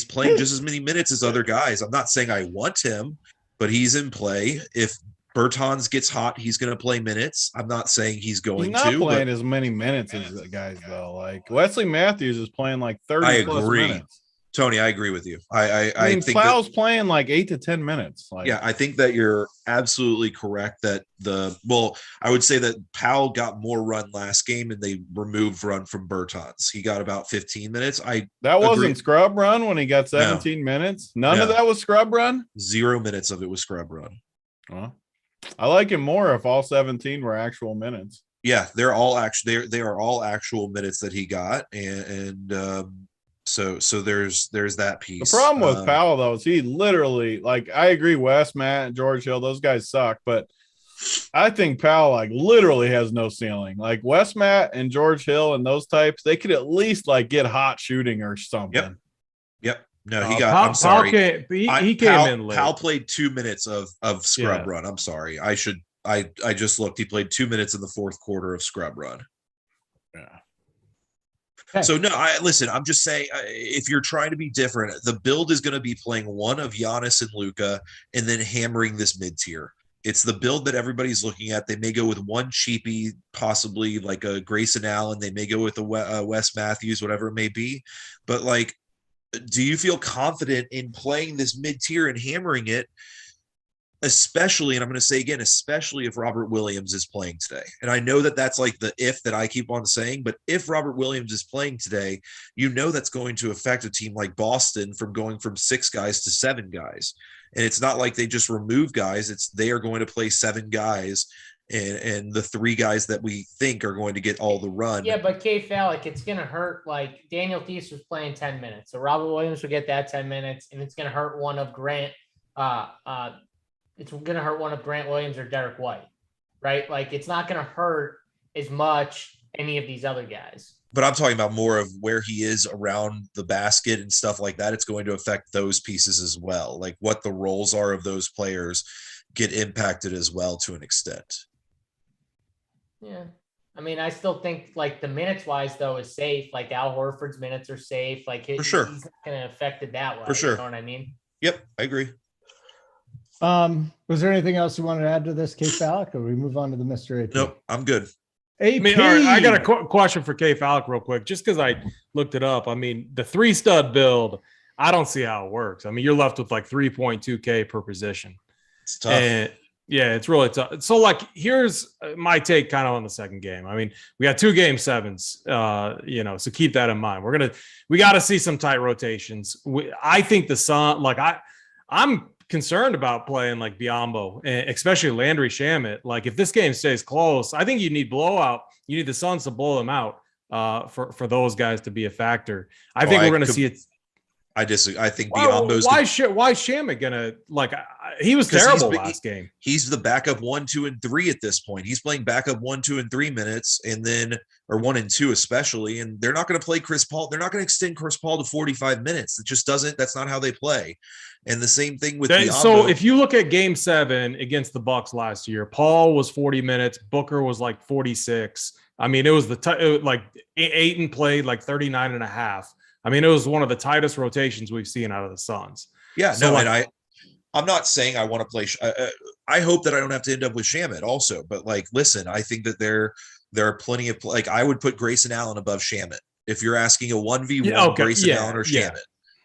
playing just as many minutes as other guys. I'm not saying I want him, but he's in play. If Bertans gets hot, he's going to play minutes. I'm not saying he's going to. He's not playing as many minutes as the guys, though. Like Wesley Matthews is playing like 30 I plus agree. minutes. Tony, I agree with you. I mean, think Powell's playing like 8 to 10 minutes. Like, yeah, I think that you're absolutely correct that I would say that Powell got more run last game and they removed run from Bertans. He got about 15 minutes. That wasn't scrub run when he got 17 minutes. None of that was scrub run. 0 minutes of it was scrub run. Well, I like him more if all 17 were actual minutes. Yeah, they're all actually they are all actual minutes that he got, and so there's that piece. The problem with Powell though is he literally, like, I agree, Wes, Matt, and George Hill, those guys suck, but I think Powell like literally has no ceiling. Like Wes Matt and George Hill and those types, they could at least like get hot shooting or something. Yep. No, he got. I'm sorry. He came in late. Powell played 2 minutes of scrub run. I'm sorry. I just looked. He played 2 minutes in the fourth quarter of scrub run. Yeah. Okay. So no, listen. I'm just saying, if you're trying to be different, the build is going to be playing one of Giannis and Luka, and then hammering this mid tier. It's the build that everybody's looking at. They may go with one cheapie, possibly like a Grayson Allen. They may go with a Wes Matthews, whatever it may be. But like, do you feel confident in playing this mid tier and hammering it? Especially, and I'm going to say again, especially if Robert Williams is playing today. And I know that that's like the if that I keep on saying, but if Robert Williams is playing today, you know that's going to affect a team like Boston from going from 6 guys to 7 guys. And it's not like they just remove guys. It's they are going to play 7 guys and the 3 guys that we think are going to get all the run. Yeah, but K-Fal, it's going to hurt. Like Daniel Theis was playing 10 minutes. So Robert Williams will get that 10 minutes, and it's going to hurt one of Grant. It's going to hurt one of Grant Williams or Derek White, right? Like it's not going to hurt as much any of these other guys. But I'm talking about more of where he is around the basket and stuff like that. It's going to affect those pieces as well. Like what the roles are of those players get impacted as well to an extent. Yeah. I mean, I still think like the minutes wise though is safe. Like Al Horford's minutes are safe. Like for sure. He's not going to affect it that way. For sure. You know what I mean? Yep. I agree. Was there anything else you wanted to add to this, K-Fal, or we move on to the Mr. AP? Nope, I'm good. AP. I mean, all right, I got a question for K-Fal real quick, just because I looked it up. I mean, the 3-stud build, I don't see how it works. I mean, you're left with like 3.2K per position. It's tough. And yeah, it's really tough. So like, here's my take kind of on the second game. I mean, we got 2 game 7s, so keep that in mind. We got to see some tight rotations. I think the Sun, like I'm concerned about playing like Biyombo, especially Landry Shamet. Like if this game stays close, I think you need blowout. You need the Suns to blow them out for those guys to be a factor. I think we're going to see it. I disagree. I think Biyombo's why is Shamet gonna like? He was terrible last game. He's the backup 1, 2, and 3 at this point. He's playing backup 1, 2, and 3 minutes, and then or 1 and 2 especially. And they're not going to play Chris Paul. They're not going to extend Chris Paul to 45 minutes. It just doesn't. That's not how they play. And the same thing with Biyombo. So if you look at Game 7 against the Bucks last year, Paul was 40 minutes. Booker was like 46. I mean, it was like Ayton played like 39 and a half. I mean, it was one of the tightest rotations we've seen out of the Suns. Yeah, so and I'm not saying I want to play. I hope that I don't have to end up with Shamet also. But like, listen, I think that there are plenty of like I would put Grayson Allen above Shamet if you're asking a 1v1 Grayson Allen or Shamet.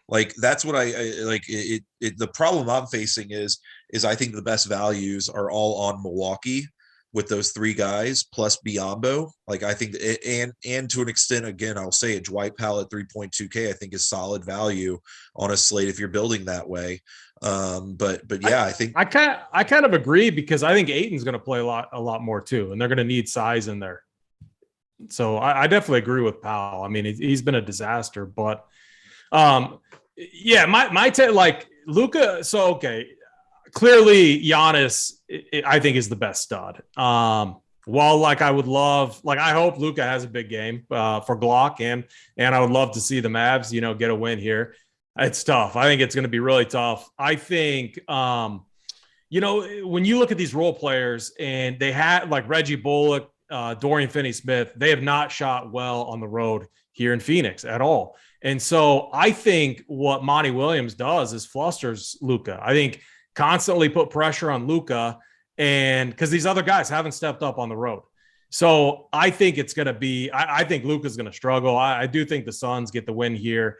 Like that's what I like. The problem I'm facing is I think the best values are all on Milwaukee with those 3 guys plus Biyombo. Like I think and to an extent, again, I'll say it, Dwight Powell at 3.2K I think is solid value on a slate if you're building that way. But yeah, I think I kind of agree because I think Ayton's going to play a lot more too, and they're going to need size in there. So I definitely agree with Powell. I mean, he's been a disaster, but yeah, my take like Luka. So okay. Clearly, Giannis, I think, is the best stud. While, like, I would love, like, I hope Luka has a big game for Glock, and I would love to see the Mavs, get a win here. It's tough. I think it's going to be really tough. I think, when you look at these role players, and they had, like, Reggie Bullock, Dorian Finney-Smith, they have not shot well on the road here in Phoenix at all. And so I think what Monty Williams does is flusters Luka. I think constantly put pressure on Luka, and because these other guys haven't stepped up on the road. So I think it's going to be, I think Luka's going to struggle. I do think the Suns get the win here.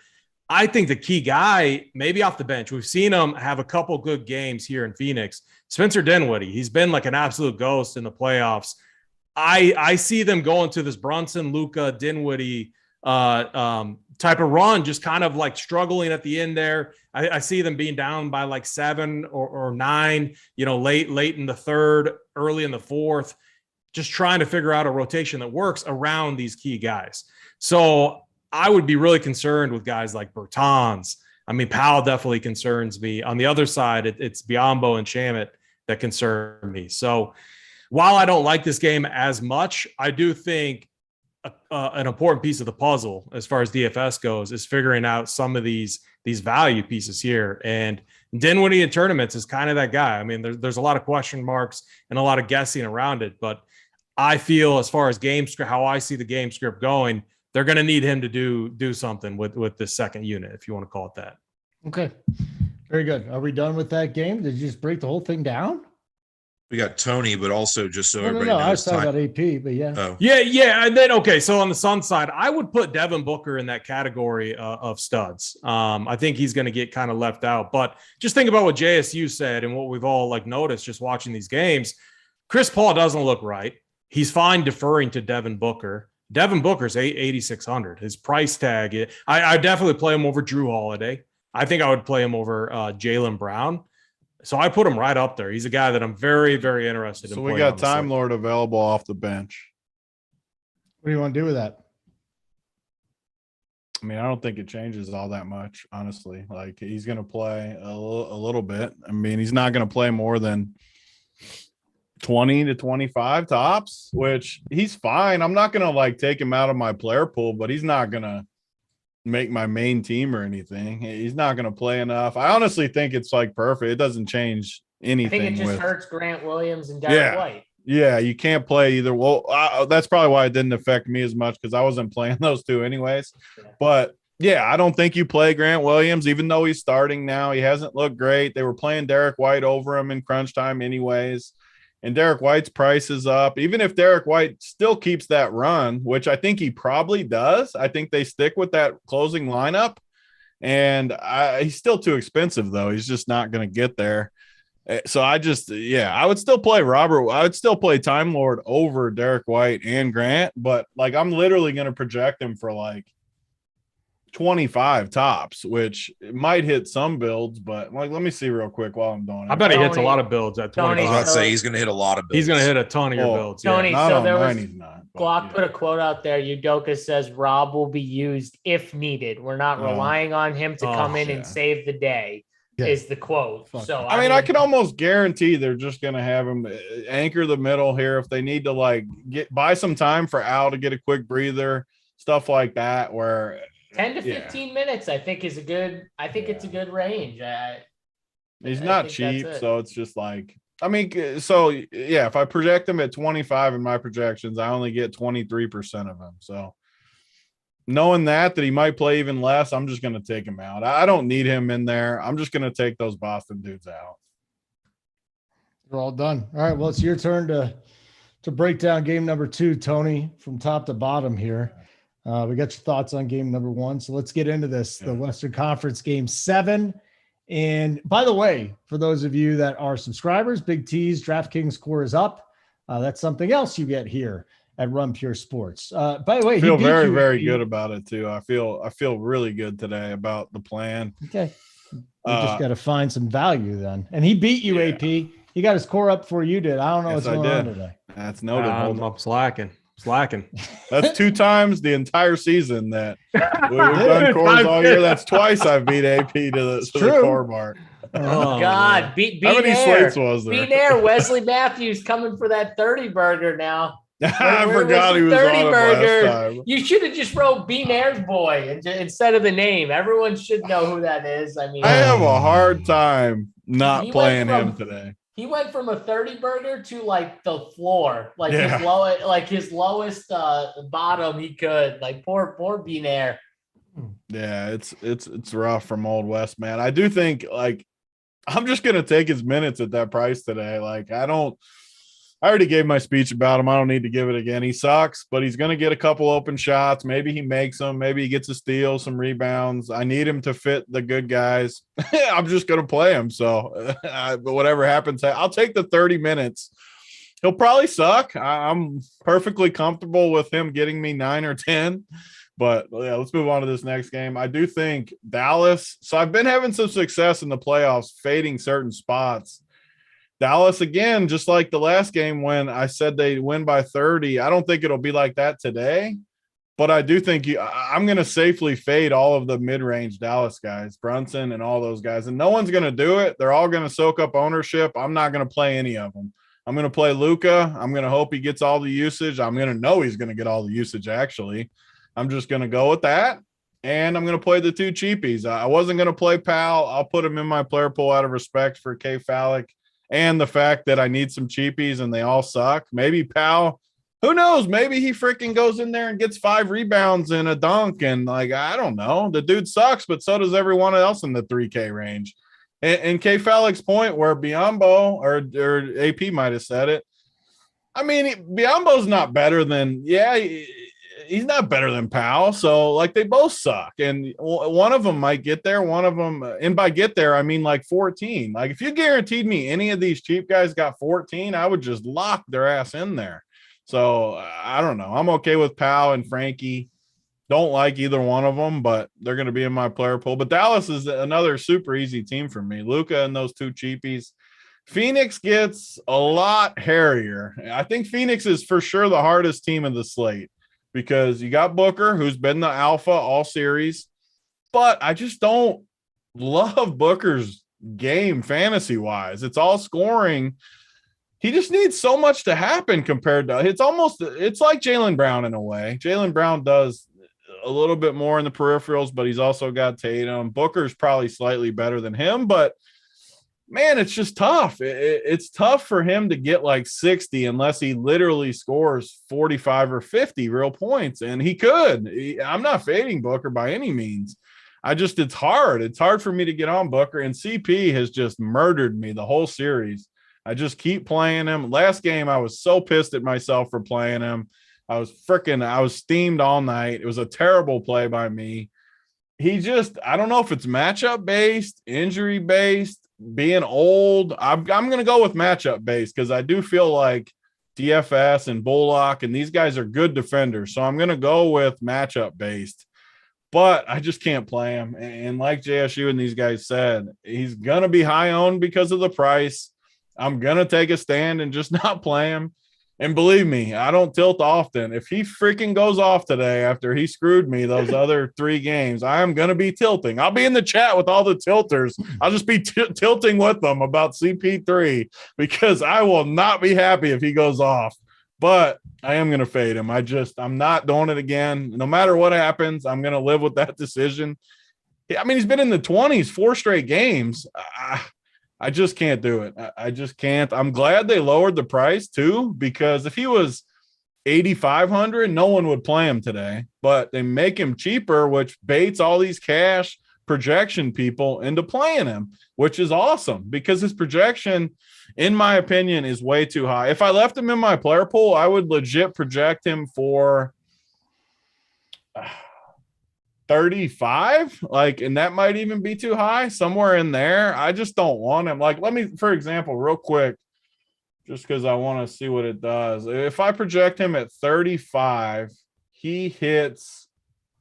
I think the key guy, maybe off the bench, we've seen him have a couple good games here in Phoenix. Spencer Dinwiddie, he's been like an absolute ghost in the playoffs. I see them going to this Brunson, Luka, Dinwiddie type of run, just kind of like struggling at the end there. I see them being down by like 7 or 9, late in the third, early in the fourth, just trying to figure out a rotation that works around these key guys. So I would be really concerned with guys like Bertans. I mean, Powell definitely concerns me. On the other side, it's Biyombo and Shamet that concern me. So while I don't like this game as much, I do think an important piece of the puzzle as far as DFS goes is figuring out some of these value pieces here. And Dinwiddie in tournaments is kind of that guy. I mean, there's a lot of question marks and a lot of guessing around it, but I feel as far as game script, how I see the game script going, they're going to need him to do something with this second unit, if you want to call it that. Okay. Very good. Are we done with that game? Did you just break the whole thing down? We got Tony, but also just so everybody No. knows. I was talking about AP, but yeah. Oh. Yeah. And then, okay, so on the Suns side, I would put Devin Booker in that category of studs. I think he's going to get kind of left out. But just think about what JSU said and what we've all noticed just watching these games. Chris Paul doesn't look right. He's fine deferring to Devin Booker. Devin Booker's 8,600. His price tag, I definitely play him over Drew Holiday. I think I would play him over Jaylen Brown. So I put him right up there. He's a guy that I'm very, very interested in. So we got Time Lord available off the bench. What do you want to do with that? I mean, I don't think it changes all that much, honestly. Like, he's going to play a little bit. I mean, he's not going to play more than 20 to 25 tops, which he's fine. I'm not going to take him out of my player pool, but he's not going to make my main team or anything. He's not going to play enough. I honestly think it's perfect. It doesn't change anything. I think it just hurts Grant Williams and Derek White. Yeah, you can't play either. Well, that's probably why it didn't affect me as much because I wasn't playing those two anyways. Yeah. But yeah, I don't think you play Grant Williams, even though he's starting now. He hasn't looked great. They were playing Derek White over him in crunch time anyways. And Derek White's price is up. Even if Derek White still keeps that run, which I think he probably does, I think they stick with that closing lineup. And he's still too expensive, though. He's just not going to get there. So I would still play Robert. I would still play Time Lord over Derek White and Grant. But, I'm literally going to project him for, 25 tops, which might hit some builds, but let me see real quick while I'm doing it. I bet he hits a lot of builds at 20. I was about to say he's going to hit a lot of builds. He's going to hit a ton of your builds. Tony, not so on there mine, was he's not. Glock put a quote out there. Udoka says Rob will be used if needed. We're not relying on him to come in and save the day. Yeah. Is the quote. So I mean, I can almost guarantee they're just going to have him anchor the middle here if they need to buy some time for Al to get a quick breather, stuff like that, where 10 to 15 minutes, I think it's a good range. He's not cheap, so it's just if I project him at 25 in my projections, I only get 23% of him. So knowing that he might play even less, I'm just going to take him out. I don't need him in there. I'm just going to take those Boston dudes out. We're all done. All right, well, it's your turn to break down game number 2, Tony, from top to bottom here. We got your thoughts on game number 1. So let's get into this. The Western Conference game 7. And by the way, for those of you that are subscribers, Big T's DraftKings score is up. That's something else you get here at Run Pure Sports. By the way, I feel very, very good about it too. I feel really good today about the plan. Okay. You just got to find some value then. And he beat you, AP. He got his core up before you did. I don't know what's going on today. That's noted. I'm slacking. That's 2 times the entire season that we've done cores all year. That's twice I've beat AP to the core mark. Oh God, beat how many slates was there? Beat Air. Wesley Matthews coming for that 30 burger now. I forgot he was 30 on burger. Last time. You should have just wrote Bean Air's boy instead of the name. Everyone should know who that is. I mean, I have a hard time not playing him today. He went from a 30 burger to the floor, his lowest bottom he could. Poor Bean Air. Yeah, it's rough from Old West, man. I do think I'm just gonna take his minutes at that price today. I already gave my speech about him. I don't need to give it again. He sucks, but he's going to get a couple open shots. Maybe he makes them. Maybe he gets a steal, some rebounds. I need him to fit the good guys. I'm just going to play him. So but whatever happens, I'll take the 30 minutes. He'll probably suck. I'm perfectly comfortable with him getting me 9 or 10. But yeah, let's move on to this next game. I do think Dallas. So I've been having some success in the playoffs, fading certain spots. Dallas, again, just like the last game when I said they win by 30, I don't think it'll be like that today. But I do think I'm going to safely fade all of the mid-range Dallas guys, Brunson and all those guys. And no one's going to do it. They're all going to soak up ownership. I'm not going to play any of them. I'm going to play Luka. I'm going to hope he gets all the usage. I'm going to know he's going to get all the usage, actually. I'm just going to go with that. And I'm going to play the two cheapies. I wasn't going to play Powell. I'll put him in my player pool out of respect for K. Falik and the fact that I need some cheapies and they all suck. Maybe Powell, who knows? Maybe he freaking goes in there and gets 5 rebounds and a dunk. And like, I don't know. The dude sucks, but so does everyone else in the 3K range. And K. Falik's point where Biyombo or AP might have said it. I mean, Biyombo's not better than, he's not better than Powell. So like they both suck. And one of them might get there. One of them, and by get there, I mean like 14. Like if you guaranteed me any of these cheap guys got 14, I would just lock their ass in there. So I don't know. I'm okay with Powell and Frankie. Don't like either one of them, but they're going to be in my player pool. But Dallas is another super easy team for me. Luka and those two cheapies. Phoenix gets a lot hairier. I think Phoenix is for sure the hardest team of the slate because you got Booker, who's been the alpha all series. But I just don't love Booker's game fantasy-wise. It's all scoring. He just needs so much to happen compared to it's like Jaylen Brown in a way. Jaylen Brown does a little bit more in the peripherals, but he's also got Tatum. Booker's probably slightly better than him, but man, it's just tough. It's tough for him to get like 60 unless he literally scores 45 or 50 real points. And he could. I'm not fading Booker by any means. It's hard. It's hard for me to get on Booker, and CP has just murdered me the whole series. I just keep playing him. Last game, I was so pissed at myself for playing him. I was steamed all night. It was a terrible play by me. I don't know if it's matchup based, injury based, being old. I'm going to go with matchup based because I do feel like DFS and Bullock and these guys are good defenders. So I'm going to go with matchup based, but I just can't play him. And like JSU and these guys said, he's going to be high owned because of the price. I'm going to take a stand and just not play him. And believe me, I don't tilt often. If he freaking goes off today after he screwed me those other 3 games, I am going to be tilting. I'll be in the chat with all the tilters. I'll just be tilting with them about CP3 because I will not be happy if he goes off. But I am going to fade him. I'm not doing it again. No matter what happens, I'm going to live with that decision. I mean, he's been in the 20s 4 straight games. I just can't do it. I just can't. I'm glad they lowered the price too, because if he was 8,500, no one would play him today, but they make him cheaper, which baits all these cash projection people into playing him, which is awesome because his projection, in my opinion, is way too high. If I left him in my player pool, I would legit project him for 35, and that might even be too high, somewhere in there. I just don't want him. Let me, for example, real quick, just because I want to see what it does. If I project him at 35, he hits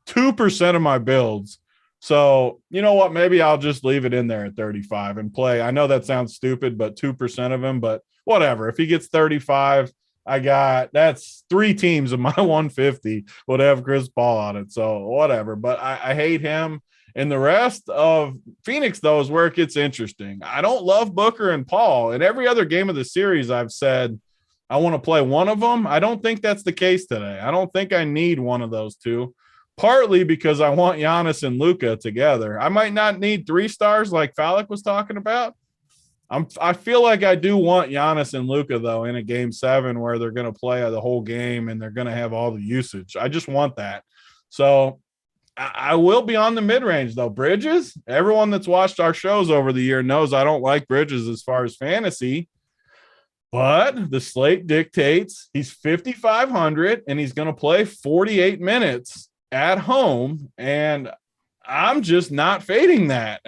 2% of my builds. So you know what? Maybe I'll just leave it in there at 35 and play. I know that sounds stupid, but 2% of him, but whatever. If he gets 35, that's 3 teams of my 150 would have Chris Paul on it. So whatever, but I hate him. And the rest of Phoenix, though, is where it gets interesting. I don't love Booker and Paul. In every other game of the series, I've said I want to play one of them. I don't think that's the case today. I don't think I need one of those two, partly because I want Giannis and Luka together. I might not need 3 stars like Falik was talking about. I feel like I do want Giannis and Luka, though, in a game 7 where they're going to play the whole game and they're going to have all the usage. I just want that. So I will be on the mid-range, though. Bridges, everyone that's watched our shows over the year knows I don't like Bridges as far as fantasy, but the slate dictates he's 5,500 and he's going to play 48 minutes at home, and I'm just not fading that.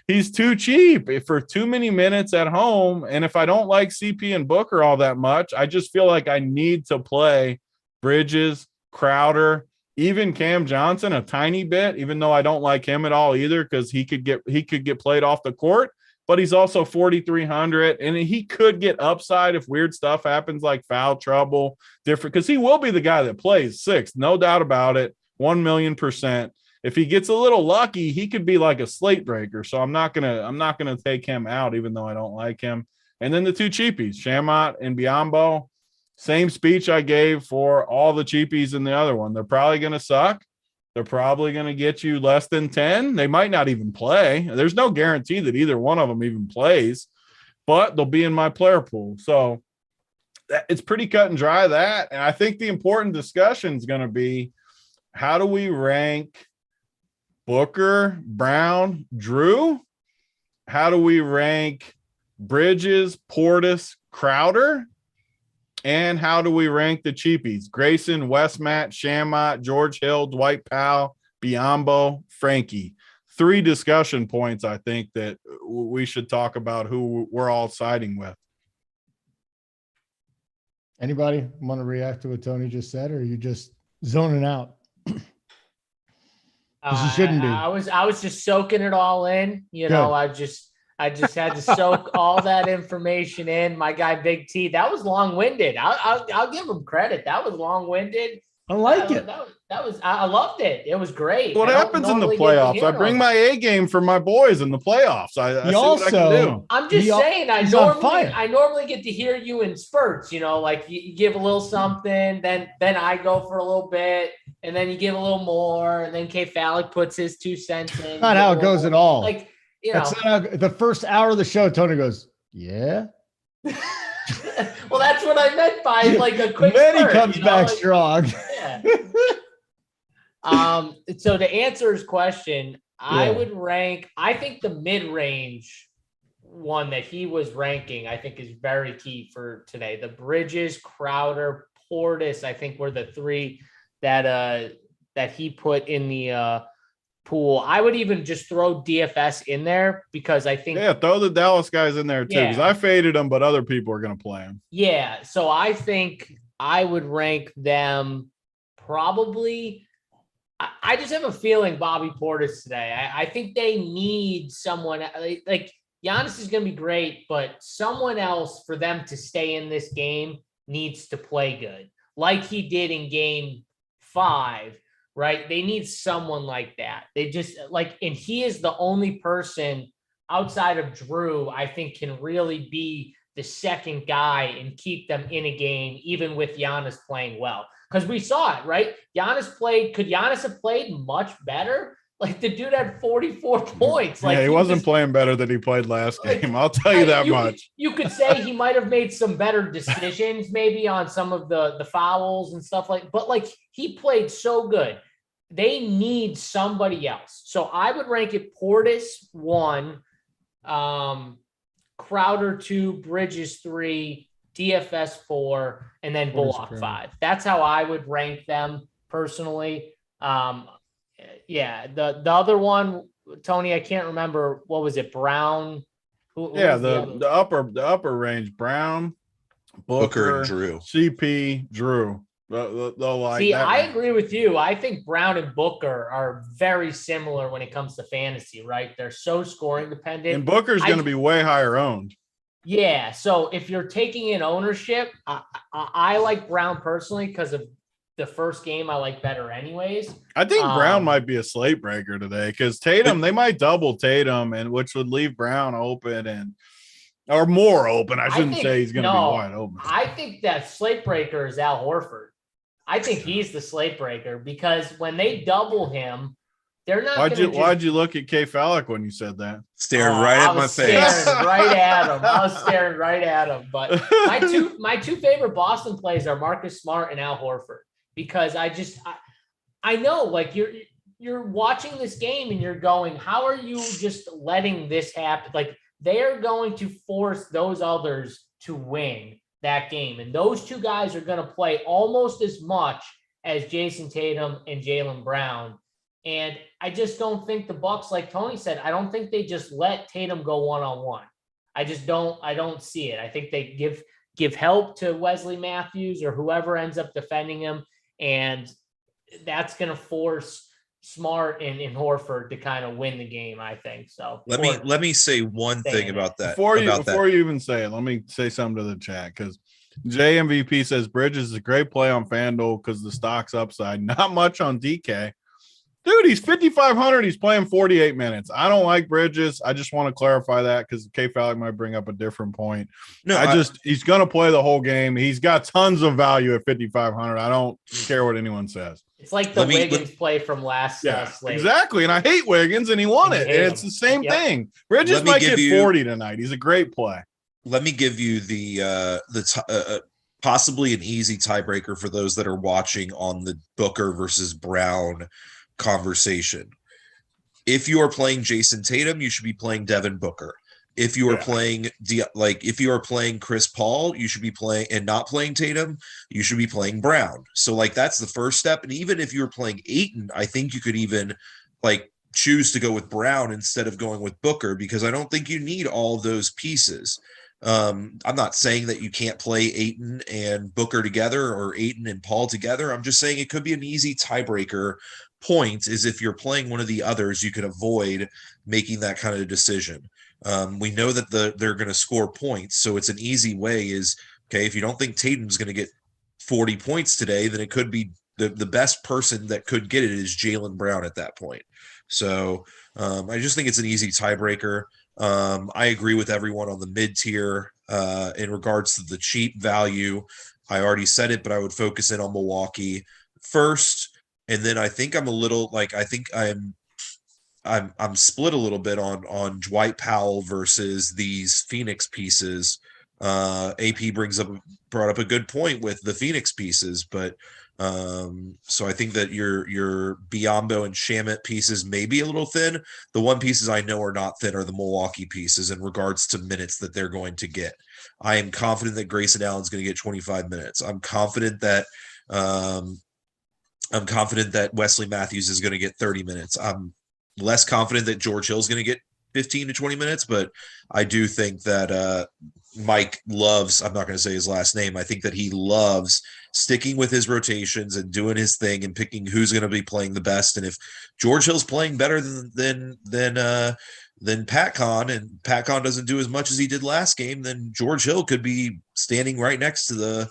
He's too cheap for too many minutes at home. And if I don't like CP and Booker all that much, I just feel like I need to play Bridges, Crowder, even Cam Johnson a tiny bit, even though I don't like him at all either, because he could get played off the court, but he's also 4,300 and he could get upside if weird stuff happens like foul trouble, different, because he will be the guy that plays 6, no doubt about it, 1,000,000%. If he gets a little lucky, he could be like a slate breaker. So I'm not gonna take him out, even though I don't like him. And then the two cheapies, Shamot and Biombo. Same speech I gave for all the cheapies in the other one. They're probably going to suck. They're probably going to get you less than 10. They might not even play. There's no guarantee that either one of them even plays, but they'll be in my player pool. So it's pretty cut and dry, that. And I think the important discussion is going to be, how do we rank Booker, Brown, Drew? How do we rank Bridges, Portis, Crowder? And how do we rank the cheapies? Grayson, Westmat, Shamot, George Hill, Dwight Powell, Biombo, Frankie. 3 discussion points, I think, that we should talk about who we're all siding with. Anybody want to react to what Tony just said, or are you just zoning out? You shouldn't be. I was just soaking it all in. You know, I just had to soak all that information in. My guy BigT, that was long-winded. I'll give him credit. That was long-winded. I like it. I loved it. It was great. What happens in the playoffs? I bring my A game for my boys in the playoffs. I see what I can do. I'm just saying. I normally get to hear you in spurts. You know, like you give a little something, then I go for a little bit, and then you give a little more, and then K Falik puts his 2 cents in. Not how it goes at all. Like, you know, that's not how, the first hour of the show, Tony goes, yeah. Well, that's what I meant by like a quick. Then he comes back strong. Yeah. So to answer his question, I would rank. I think the mid-range one that he was ranking, I think, is very key for today. The Bridges, Crowder, Portis, I think, were the 3 that he put in the pool. I would even just throw DFS in there because I think throw the Dallas guys in there too, because I faded them, but other people are going to play them. Yeah, so I think I would rank them probably. I just have a feeling Bobby Portis today. I think they need someone like Giannis is going to be great, but someone else for them to stay in this game needs to play good, like he did in Game 5. Right. They need someone like that. They just and he is the only person outside of Drew, I think, can really be the second guy and keep them in a game, even with Giannis playing well. Because we saw it, right? Could Giannis have played much better? Like, the dude had 44 points. Like, he wasn't playing better than he played last game. I'll tell you that much. You could say he might have made some better decisions, maybe on some of the fouls and stuff but he played so good. They need somebody else. So I would rank it Portis 1, Crowder 2, Bridges 3, DFS 4, and then Bullock 5. That's how I would rank them personally. The other one, Tony, I can't remember. What was it? Brown? The upper range, Brown, Booker, and Drew. CP, Drew. I agree with you. I think Brown and Booker are very similar when it comes to fantasy, right? They're so scoring dependent. And Booker's going to be way higher owned. Yeah. So if you're taking in ownership, I like Brown personally because of the first game I like better anyways. I think Brown might be a slate breaker today because Tatum, they might double Tatum, and which would leave Brown open or more open. I shouldn't say he's going to be wide open. I think that slate breaker is Al Horford. I think he's the slate breaker because when they double him, they're not. Why'd you look at K Falik when you said that? Staring right at my face. Staring right at him. I was staring right at him. But my two favorite Boston plays are Marcus Smart and Al Horford because I know, like, you're watching this game and you're going, how are you just letting this happen? Like, they're going to force those others to win that game. And those 2 guys are going to play almost as much as Jason Tatum and Jaylen Brown. And I just don't think the Bucks, like Tony said, I don't think they just let Tatum go one-on-one. I don't see it. I think they give help to Wesley Matthews or whoever ends up defending him. And that's going to force Smart and Horford to kind of win the game, I think. So let me say one thing about that. Before you even say it, let me say something to the chat because JMVP says Bridges is a great play on FanDuel because the stock's upside. Not much on DK. Dude, he's 5,500. He's playing 48 minutes. I don't like Bridges. I just want to clarify that because K Fallick might bring up a different point. No, he's going to play the whole game. He's got tons of value at 5,500. I don't care what anyone says. It's like the Wiggins play from last slate. Exactly. And I hate Wiggins, and he won it. And it's the same thing. Bridges might get 40 tonight. He's a great play. Let me give you the possibly an easy tiebreaker for those that are watching on the Booker versus Brown conversation. If you are playing Jason Tatum, you should be playing Devin Booker. If you are playing if you are playing Chris Paul, you should be playing and not playing Tatum, you should be playing Brown. So that's the first step. And even if you're playing Ayton, I think you could even choose to go with Brown instead of going with Booker, because I don't think you need all of those pieces. I'm not saying that you can't play Ayton and Booker together or Ayton and Paul together. I'm just saying it could be an easy tiebreaker point, is if you're playing one of the others, you can avoid making that kind of decision. We know that they're going to score points, so it's an easy way is, okay, if you don't think Tatum's going to get 40 points today, then it could be the best person that could get it is Jaylen Brown at that point. So I just think it's an easy tiebreaker. I agree with everyone on the mid-tier in regards to the cheap value. I already said it, but I would focus in on Milwaukee first. And then I think I'm a little I'm split a little bit on Dwight Powell versus these Phoenix pieces. AP brought up a good point with the Phoenix pieces, but so I think that your Biyombo and Shamet pieces may be a little thin. The one pieces I know are not thin are the Milwaukee pieces in regards to minutes that they're going to get. I am confident that Grayson Allen's going to get 25 minutes. I'm confident that Wesley Matthews is going to get 30 minutes. I'm less confident that George Hill's going to get 15 to 20 minutes, but I do think that Mike loves, I'm not going to say his last name, I think that he loves sticking with his rotations and doing his thing and picking who's going to be playing the best. And if George Hill's playing better than Pat Con, and Pat Con doesn't do as much as he did last game, then George Hill could be standing right next to the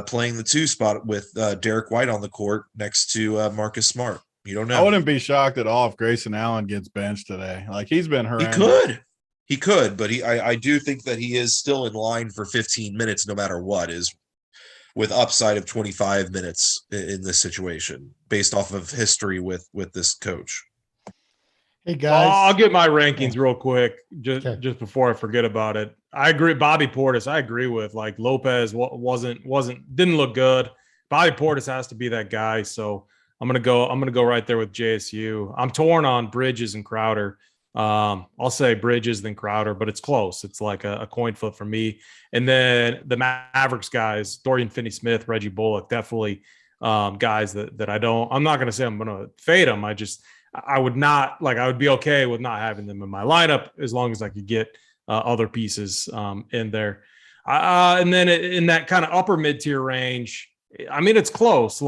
playing the 2 spot with Derek White on the court next to Marcus Smart. You don't know. I wouldn't be shocked at all if Grayson Allen gets benched today. He's been horrendous. He could, but I do think that he is still in line for 15 minutes no matter what, is with upside of 25 minutes in this situation based off of history with this coach. Hey guys, I'll get my rankings real quick just before I forget about it. I agree. Bobby Portis, I agree with. Lopez didn't look good. Bobby Portis has to be that guy. So I'm gonna go right there with JSU. I'm torn on Bridges and Crowder. I'll say Bridges then Crowder, but it's close. It's like a coin flip for me. And then the Mavericks guys, Dorian Finney-Smith, Reggie Bullock, definitely guys that I'm not gonna say I'm gonna fade them. I would be okay with not having them in my lineup as long as I could get other pieces in there. And then in that kind of upper mid-tier range, I mean, it's close.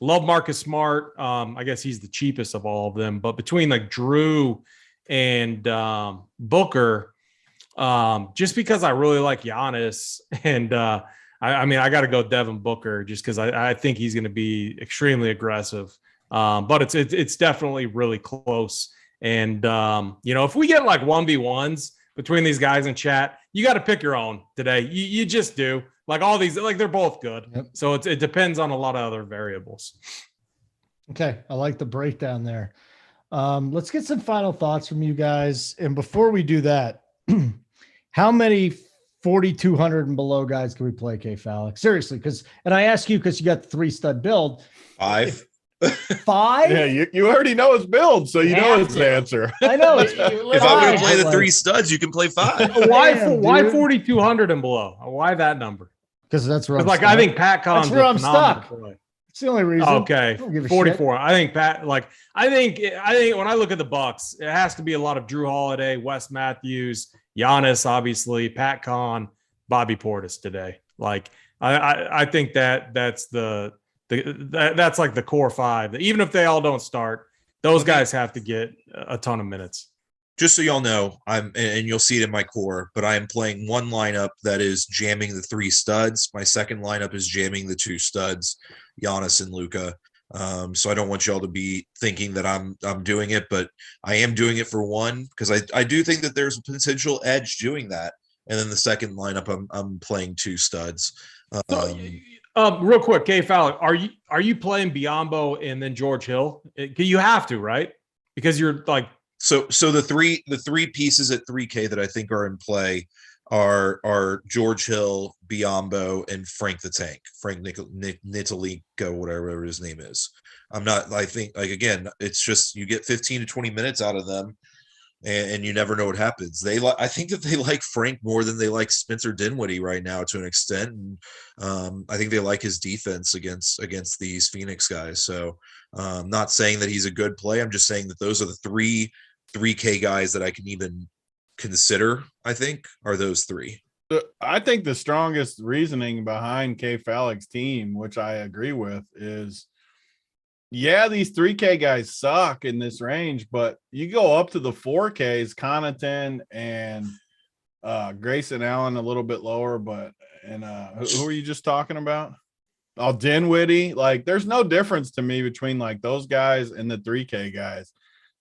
Love Marcus Smart. I guess he's the cheapest of all of them. But between Drew and Booker, just because I really like Giannis, and I got to go Devin Booker just because I think he's going to be extremely aggressive. But it's definitely really close. And if we get 1v1s between these guys in chat, you got to pick your own today. You just do. All these, they're both good. Yep. So it depends on a lot of other variables. Okay. I like the breakdown there. Let's get some final thoughts from you guys. And before we do that, how many 4,200 and below guys can we play, K Fallick? Seriously. And I ask you, cause you got the 3-stud build. 5. 5? Yeah, you already know his build, so you know his answer. I know. If I'm going to play the 3 studs, you can play 5. Why 4,200 and below? Why that number? Because that's where I think Pat Con's where I'm stuck. It's the only reason. Okay, 44. I think Pat. I think when I look at the Bucks, it has to be a lot of Drew Holiday, Wes Matthews, Giannis, obviously, Pat Con, Bobby Portis today. I think that's that's the core 5. Even if they all don't start, those guys have to get a ton of minutes. Just so y'all know, and you'll see it in my core, but I am playing one lineup that is jamming the 3 studs. My second lineup is jamming the 2 studs, Giannis and Luka. So I don't want y'all to be thinking that I'm doing it, but I am doing it for one, because I do think that there's a potential edge doing that. And then the second lineup, I'm playing 2 studs. Real quick, K Fowler, are you playing Biyombo and then George Hill? You have to, right? Because you're like, so the three pieces at 3K that I think are in play are George Hill, Biyombo, and Frank the Tank, Frank Nitalico, whatever his name is. I think, like, again, it's just you get 15 to 20 minutes out of them, and you never know what happens. I think that they like Frank more than they like Spencer Dinwiddie right now, to an extent. And I think they like his defense against these Phoenix guys. So not saying that he's a good play. I'm just saying that those are the 3K guys that I can even consider, I think, are those 3. I think the strongest reasoning behind K Fallick's team, which I agree with, is these 3K guys suck in this range, but you go up to the 4Ks, Connaughton and Grayson Allen a little bit lower, but who are you just talking about? Oh, Dinwiddie. Like, there's no difference to me between like those guys and the 3K guys.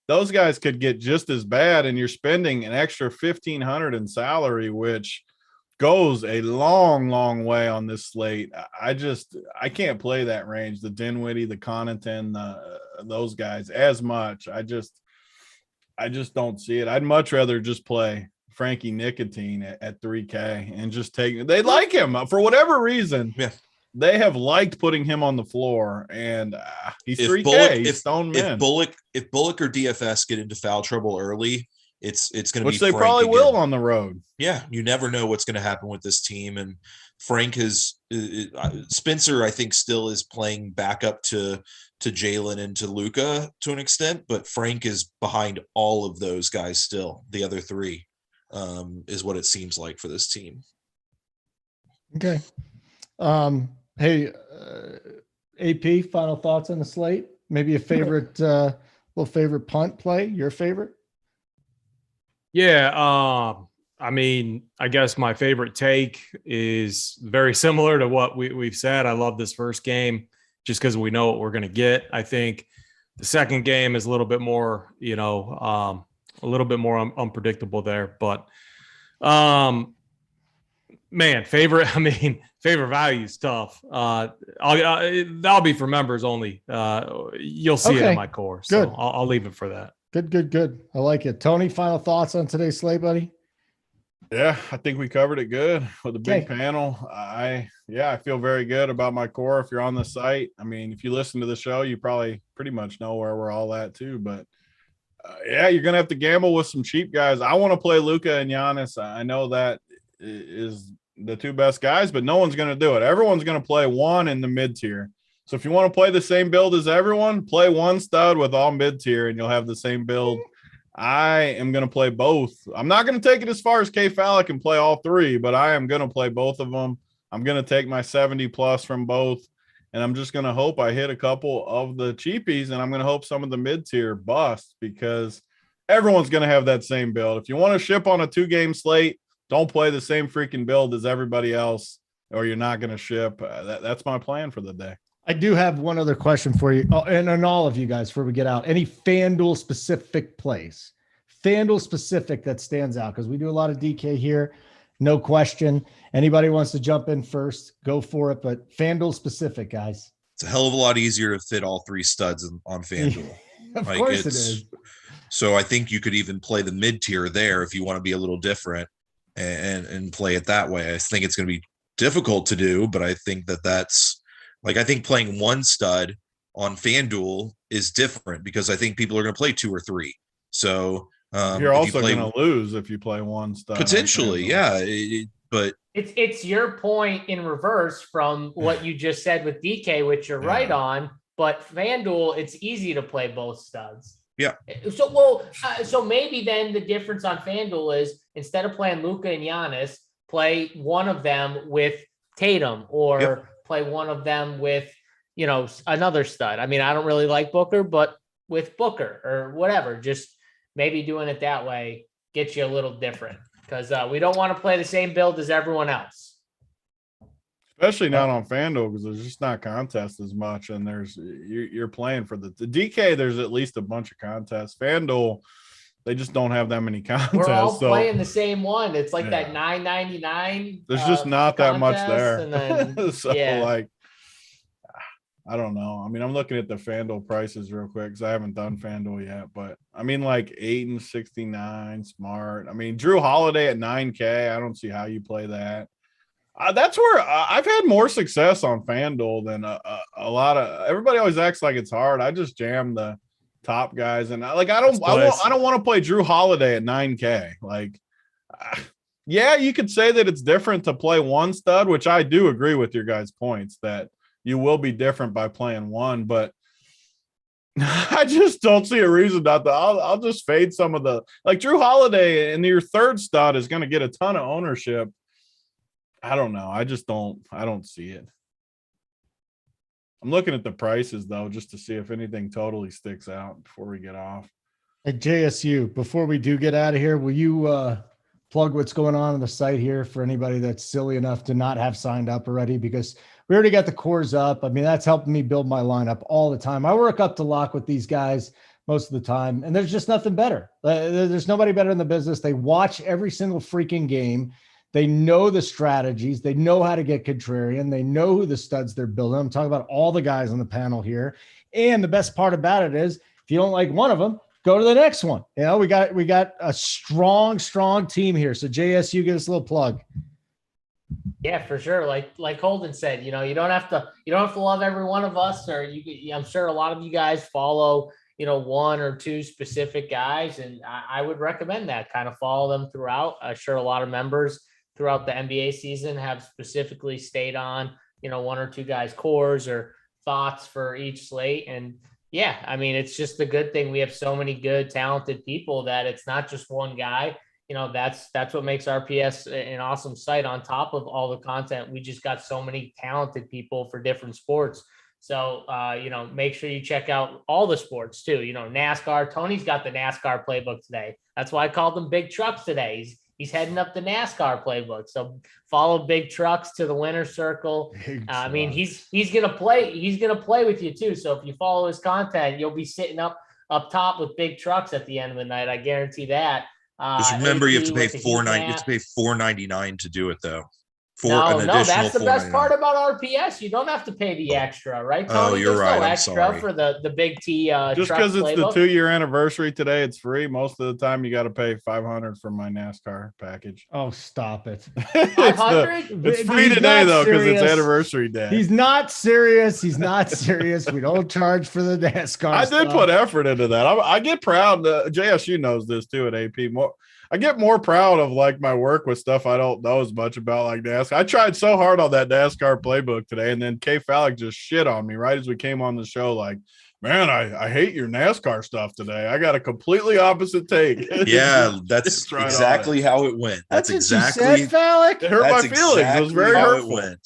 Those guys could get just as bad, and you're spending an extra $1,500 in salary, which goes a long, long way on this slate. I can't play that range, the Dinwiddie, the Connaughton, those guys as much. I just don't see it. I'd much rather just play Frankie Nicotine at 3K and just take. They like him for whatever reason. Yeah. They have liked putting him on the floor, and he's 3K. He's stone men. If Bullock or DFS get into foul trouble early, it's going to be which they Frank probably again. will on the road. Yeah, you never know what's going to happen with this team. And Frank Spencer, I think, still is playing back up to Jalen and to Luka to an extent, but Frank is behind all of those guys still. The other 3 is what it seems like for this team. Okay. Hey, AP, final thoughts on the slate? Maybe a favorite, little favorite punt play, your favorite? Yeah. I mean, I guess my favorite take is very similar to what we've said. I love this first game just because we know what we're going to get. I think the second game is a little bit more, unpredictable there, but, favorite value is tough. That'll be for members only. You'll see it in my core. So I'll leave it for that. Good. I like it. Tony, final thoughts on today's slate, buddy? Yeah, I think we covered it good with a big panel. I feel very good about my core. If you're on the site, I mean, if you listen to the show, you probably pretty much know where we're all at too. But you're going to have to gamble with some cheap guys. I want to play Luka and Giannis. I know that is the 2 best guys, but no one's going to do it. Everyone's going to play one in the mid tier. So if you want to play the same build as everyone, play 1 stud with all mid tier and you'll have the same build. I am going to play both. I'm not going to take it as far as K Fallick and play all 3, but I am going to play both of them. I'm going to take my 70 plus from both, and I'm just going to hope I hit a couple of the cheapies, and I'm going to hope some of the mid tier bust, because everyone's going to have that same build. If you want to ship on a 2-game slate, don't play the same freaking build as everybody else, or you're not going to ship. That's my plan for the day. I do have one other question for you, and all of you guys before we get out. Any FanDuel specific plays? FanDuel specific that stands out, because we do a lot of DK here, no question. Anybody wants to jump in first, go for it. But FanDuel specific, guys. It's a hell of a lot easier to fit all 3 studs on FanDuel. Of course it is. So I think you could even play the mid tier there if you want to be a little different and play it that way. I think it's going to be difficult to do, but I think that's like, I think playing 1 stud on FanDuel is different, because I think people are going to play 2 or 3. So you're also going to lose if you play 1 stud. Potentially, yeah. But it's your point in reverse from what you just said with DK, which you're right on. But FanDuel, it's easy to play both studs. Yeah. So maybe then the difference on FanDuel is, instead of playing Luka and Giannis, play one of them with Tatum, or play one of them with, another stud. I mean, I don't really like Booker, but with Booker or whatever, just maybe doing it that way gets you a little different, because we don't want to play the same build as everyone else. Especially not on FanDuel because there's just not contests as much, and you're playing for the DK. There's at least a bunch of contests. FanDuel, they just don't have that many contests. We're all playing the same one. It's like that $9.99. There's just not that much there. And then, so like, I don't know. I mean, I'm looking at the FanDuel prices real quick because I haven't done FanDuel yet. But I mean, like 8 and 69, smart. I mean, Drew Holiday at 9K. I don't see how you play that. That's where I've had more success on FanDuel than a lot of everybody always acts like it's hard. I just jam the top guys, and I don't want to play Drew Holiday at 9K. Like, yeah, you could say that it's different to play one stud, which I do agree with your guys' points that you will be different by playing one, but I just don't see a reason not to. I'll just fade some of the like Drew Holiday, and your third stud is going to get a ton of ownership. I don't know. I don't see it. I'm looking at the prices though, just to see if anything totally sticks out before we get off. At JSU, before we do get out of here, will you plug what's going on the site here for anybody that's silly enough to not have signed up already? Because we already got the cores up. I mean, that's helping me build my lineup all the time. I work up to lock with these guys most of the time, and there's just nothing better. There's nobody better in the business. They watch every single freaking game. They know the strategies. They know how to get contrarian. They know who the studs they're building. I'm talking about all the guys on the panel here. And the best part about it is if you don't like one of them, go to the next one. You know, we got a strong team here. So JSU, give us a little plug. Yeah, for sure. Like Holden said, you don't have to love every one of us, or I'm sure a lot of you guys follow, one or two specific guys. And I would recommend that kind of follow them throughout. I'm sure a lot of members throughout the NBA season have specifically stayed on, one or two guys' cores or thoughts for each slate. And yeah, I mean, it's just a good thing. We have so many good, talented people that it's not just one guy. That's what makes RPS an awesome site on top of all the content. We just got so many talented people for different sports. So, make sure you check out all the sports too. NASCAR, Tony's got the NASCAR playbook today. That's why I called him Big Trucks today. He's heading up the NASCAR playbook. So follow Big Trucks to the winner's circle. I mean, he's going to play with you too. So if you follow his content, you'll be sitting up top with Big Trucks at the end of the night. I guarantee that. Just remember, you have to pay $4.99 to do it though. No, that's the best part about RPS. You don't have to pay the extra, right, Tony? Oh, you're right. No extra for the BigT. Just because it's the 2-year anniversary today, it's free. Most of the time, you got to pay $500 for my NASCAR package. Oh, stop it! It's free today though because it's anniversary day. He's not serious. We don't charge for the NASCAR. I did put effort into that. I get proud. JSU knows this too at AP. I get more proud of like my work with stuff I don't know as much about, like NASCAR. I tried so hard on that NASCAR playbook today, and then K Fallick just shit on me right as we came on the show. Like, man, I hate your NASCAR stuff today. I got a completely opposite take. Yeah, that's exactly how it went. That's exactly what you said, Fallick. It hurt my feelings. It was very hurtful.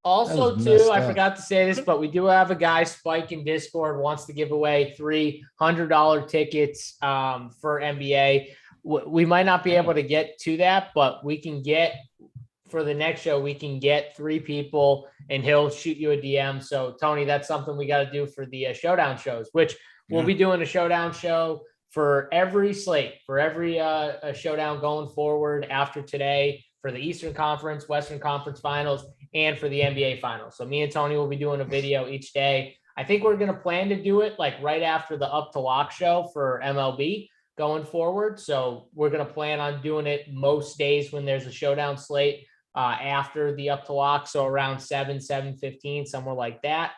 Also, too, I forgot to say this, but we do have a guy, Spike in Discord, wants to give away $300 tickets for NBA. We might not be able to get to that, but we can get for the next show, we can get 3 people and he'll shoot you a DM. So Tony, that's something we got to do for the Showdown shows, which we'll be doing a Showdown show for every slate, for every Showdown going forward after today for the Eastern Conference, Western Conference finals, and for the NBA finals. So me and Tony will be doing a video each day. I think we're going to plan to do it like right after the Up to Lock show for MLB going forward. So we're going to plan on doing it most days when there's a Showdown slate after the Up to Lock. So around 7:15, somewhere like that.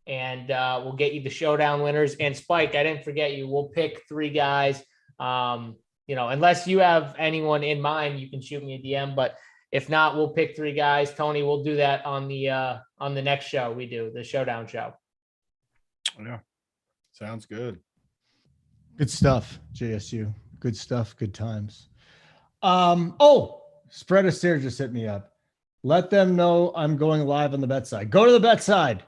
And we'll get you the Showdown winners. And Spike, I didn't forget you. We'll pick 3 guys. Unless you have anyone in mind, you can shoot me a DM. But if not, we'll pick 3 guys. Tony, we'll do that on the next show we do, the Showdown show. Yeah, sounds good. Good stuff, JSU. Good stuff. Good times. Spread of Stairs just hit me up. Let them know I'm going live on the bet side. Go to the bet side.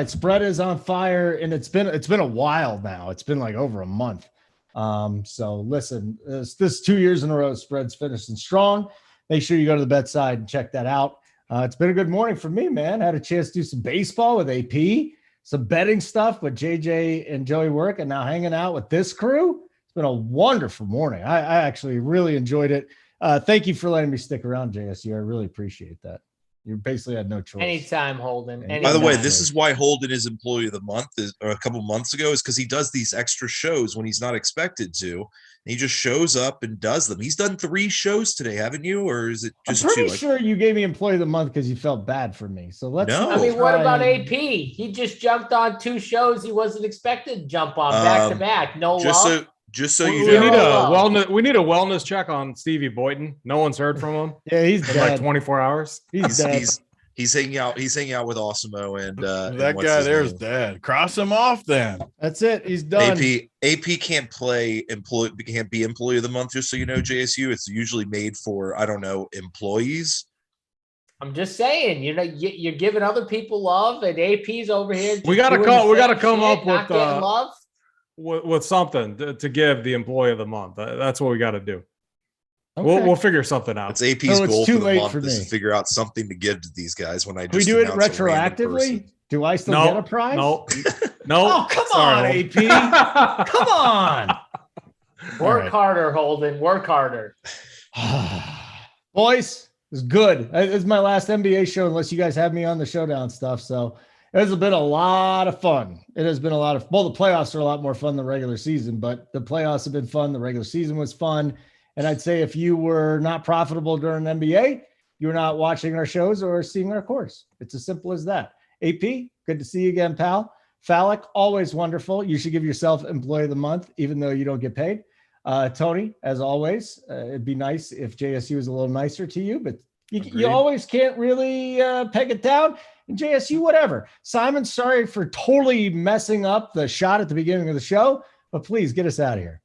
Spread is on fire, and it's been a while now. It's been like over a month. So listen, this 2 years in a row, Spread's finishing strong. Make sure you go to the bet side and check that out. It's been a good morning for me, man. Had a chance to do some baseball with AP, some betting stuff with JJ and Joey Work, and now hanging out with this crew. It's been a wonderful morning. I actually really enjoyed it. Thank you for letting me stick around, JSU. I really appreciate that. You basically had no choice. Anytime, Holden. Anytime. By the way, this is why Holden is Employee of the Month a couple months ago, is because he does these extra shows when he's not expected to. And he just shows up and does them. He's done 3 shows today, haven't you? Or is it just I'm pretty 2? sure you gave me Employee of the Month because you felt bad for me. So let's. No. I mean, what about AP? He just jumped on 2 shows he wasn't expected to jump on back to back. No love. Just so we you need know, we need a wellness check on Stevie Boynton. No one's heard from him. Yeah, he's in dead. like 24 hours. He's dead. He's hanging out. He's hanging out with Awesemo and that guy there's dead. Cross him off then. That's it. He's done. AP can't be Employee of the Month. Just so you know, JSU. It's usually made for, I don't know, employees. I'm just saying, you're giving other people love, and AP's over here. We gotta come up with love. With something to give the Employee of the Month. That's what we got to do. Okay. We'll figure something out. It's AP's goal for the month for is to figure out something to give to these guys. When I do we do it retroactively? Do I still get a prize? No. Oh, come on, AP. Come on. Work harder, Holden. Work harder. Boys, it's good. It's my last NBA show, unless you guys have me on the Showdown stuff. So it has been a lot of fun. It has been a lot of, well, the playoffs are a lot more fun than the regular season, but the playoffs have been fun. The regular season was fun. And I'd say if you were not profitable during NBA, you're not watching our shows or seeing our course. It's as simple as that. AP, good to see you again, pal. Phallic, always wonderful. You should give yourself Employee of the Month, even though you don't get paid. Tony, as always, it'd be nice if JSU was a little nicer to you, but you always can't really peg it down. And JSU, whatever. Simon, sorry for totally messing up the shot at the beginning of the show, but please get us out of here.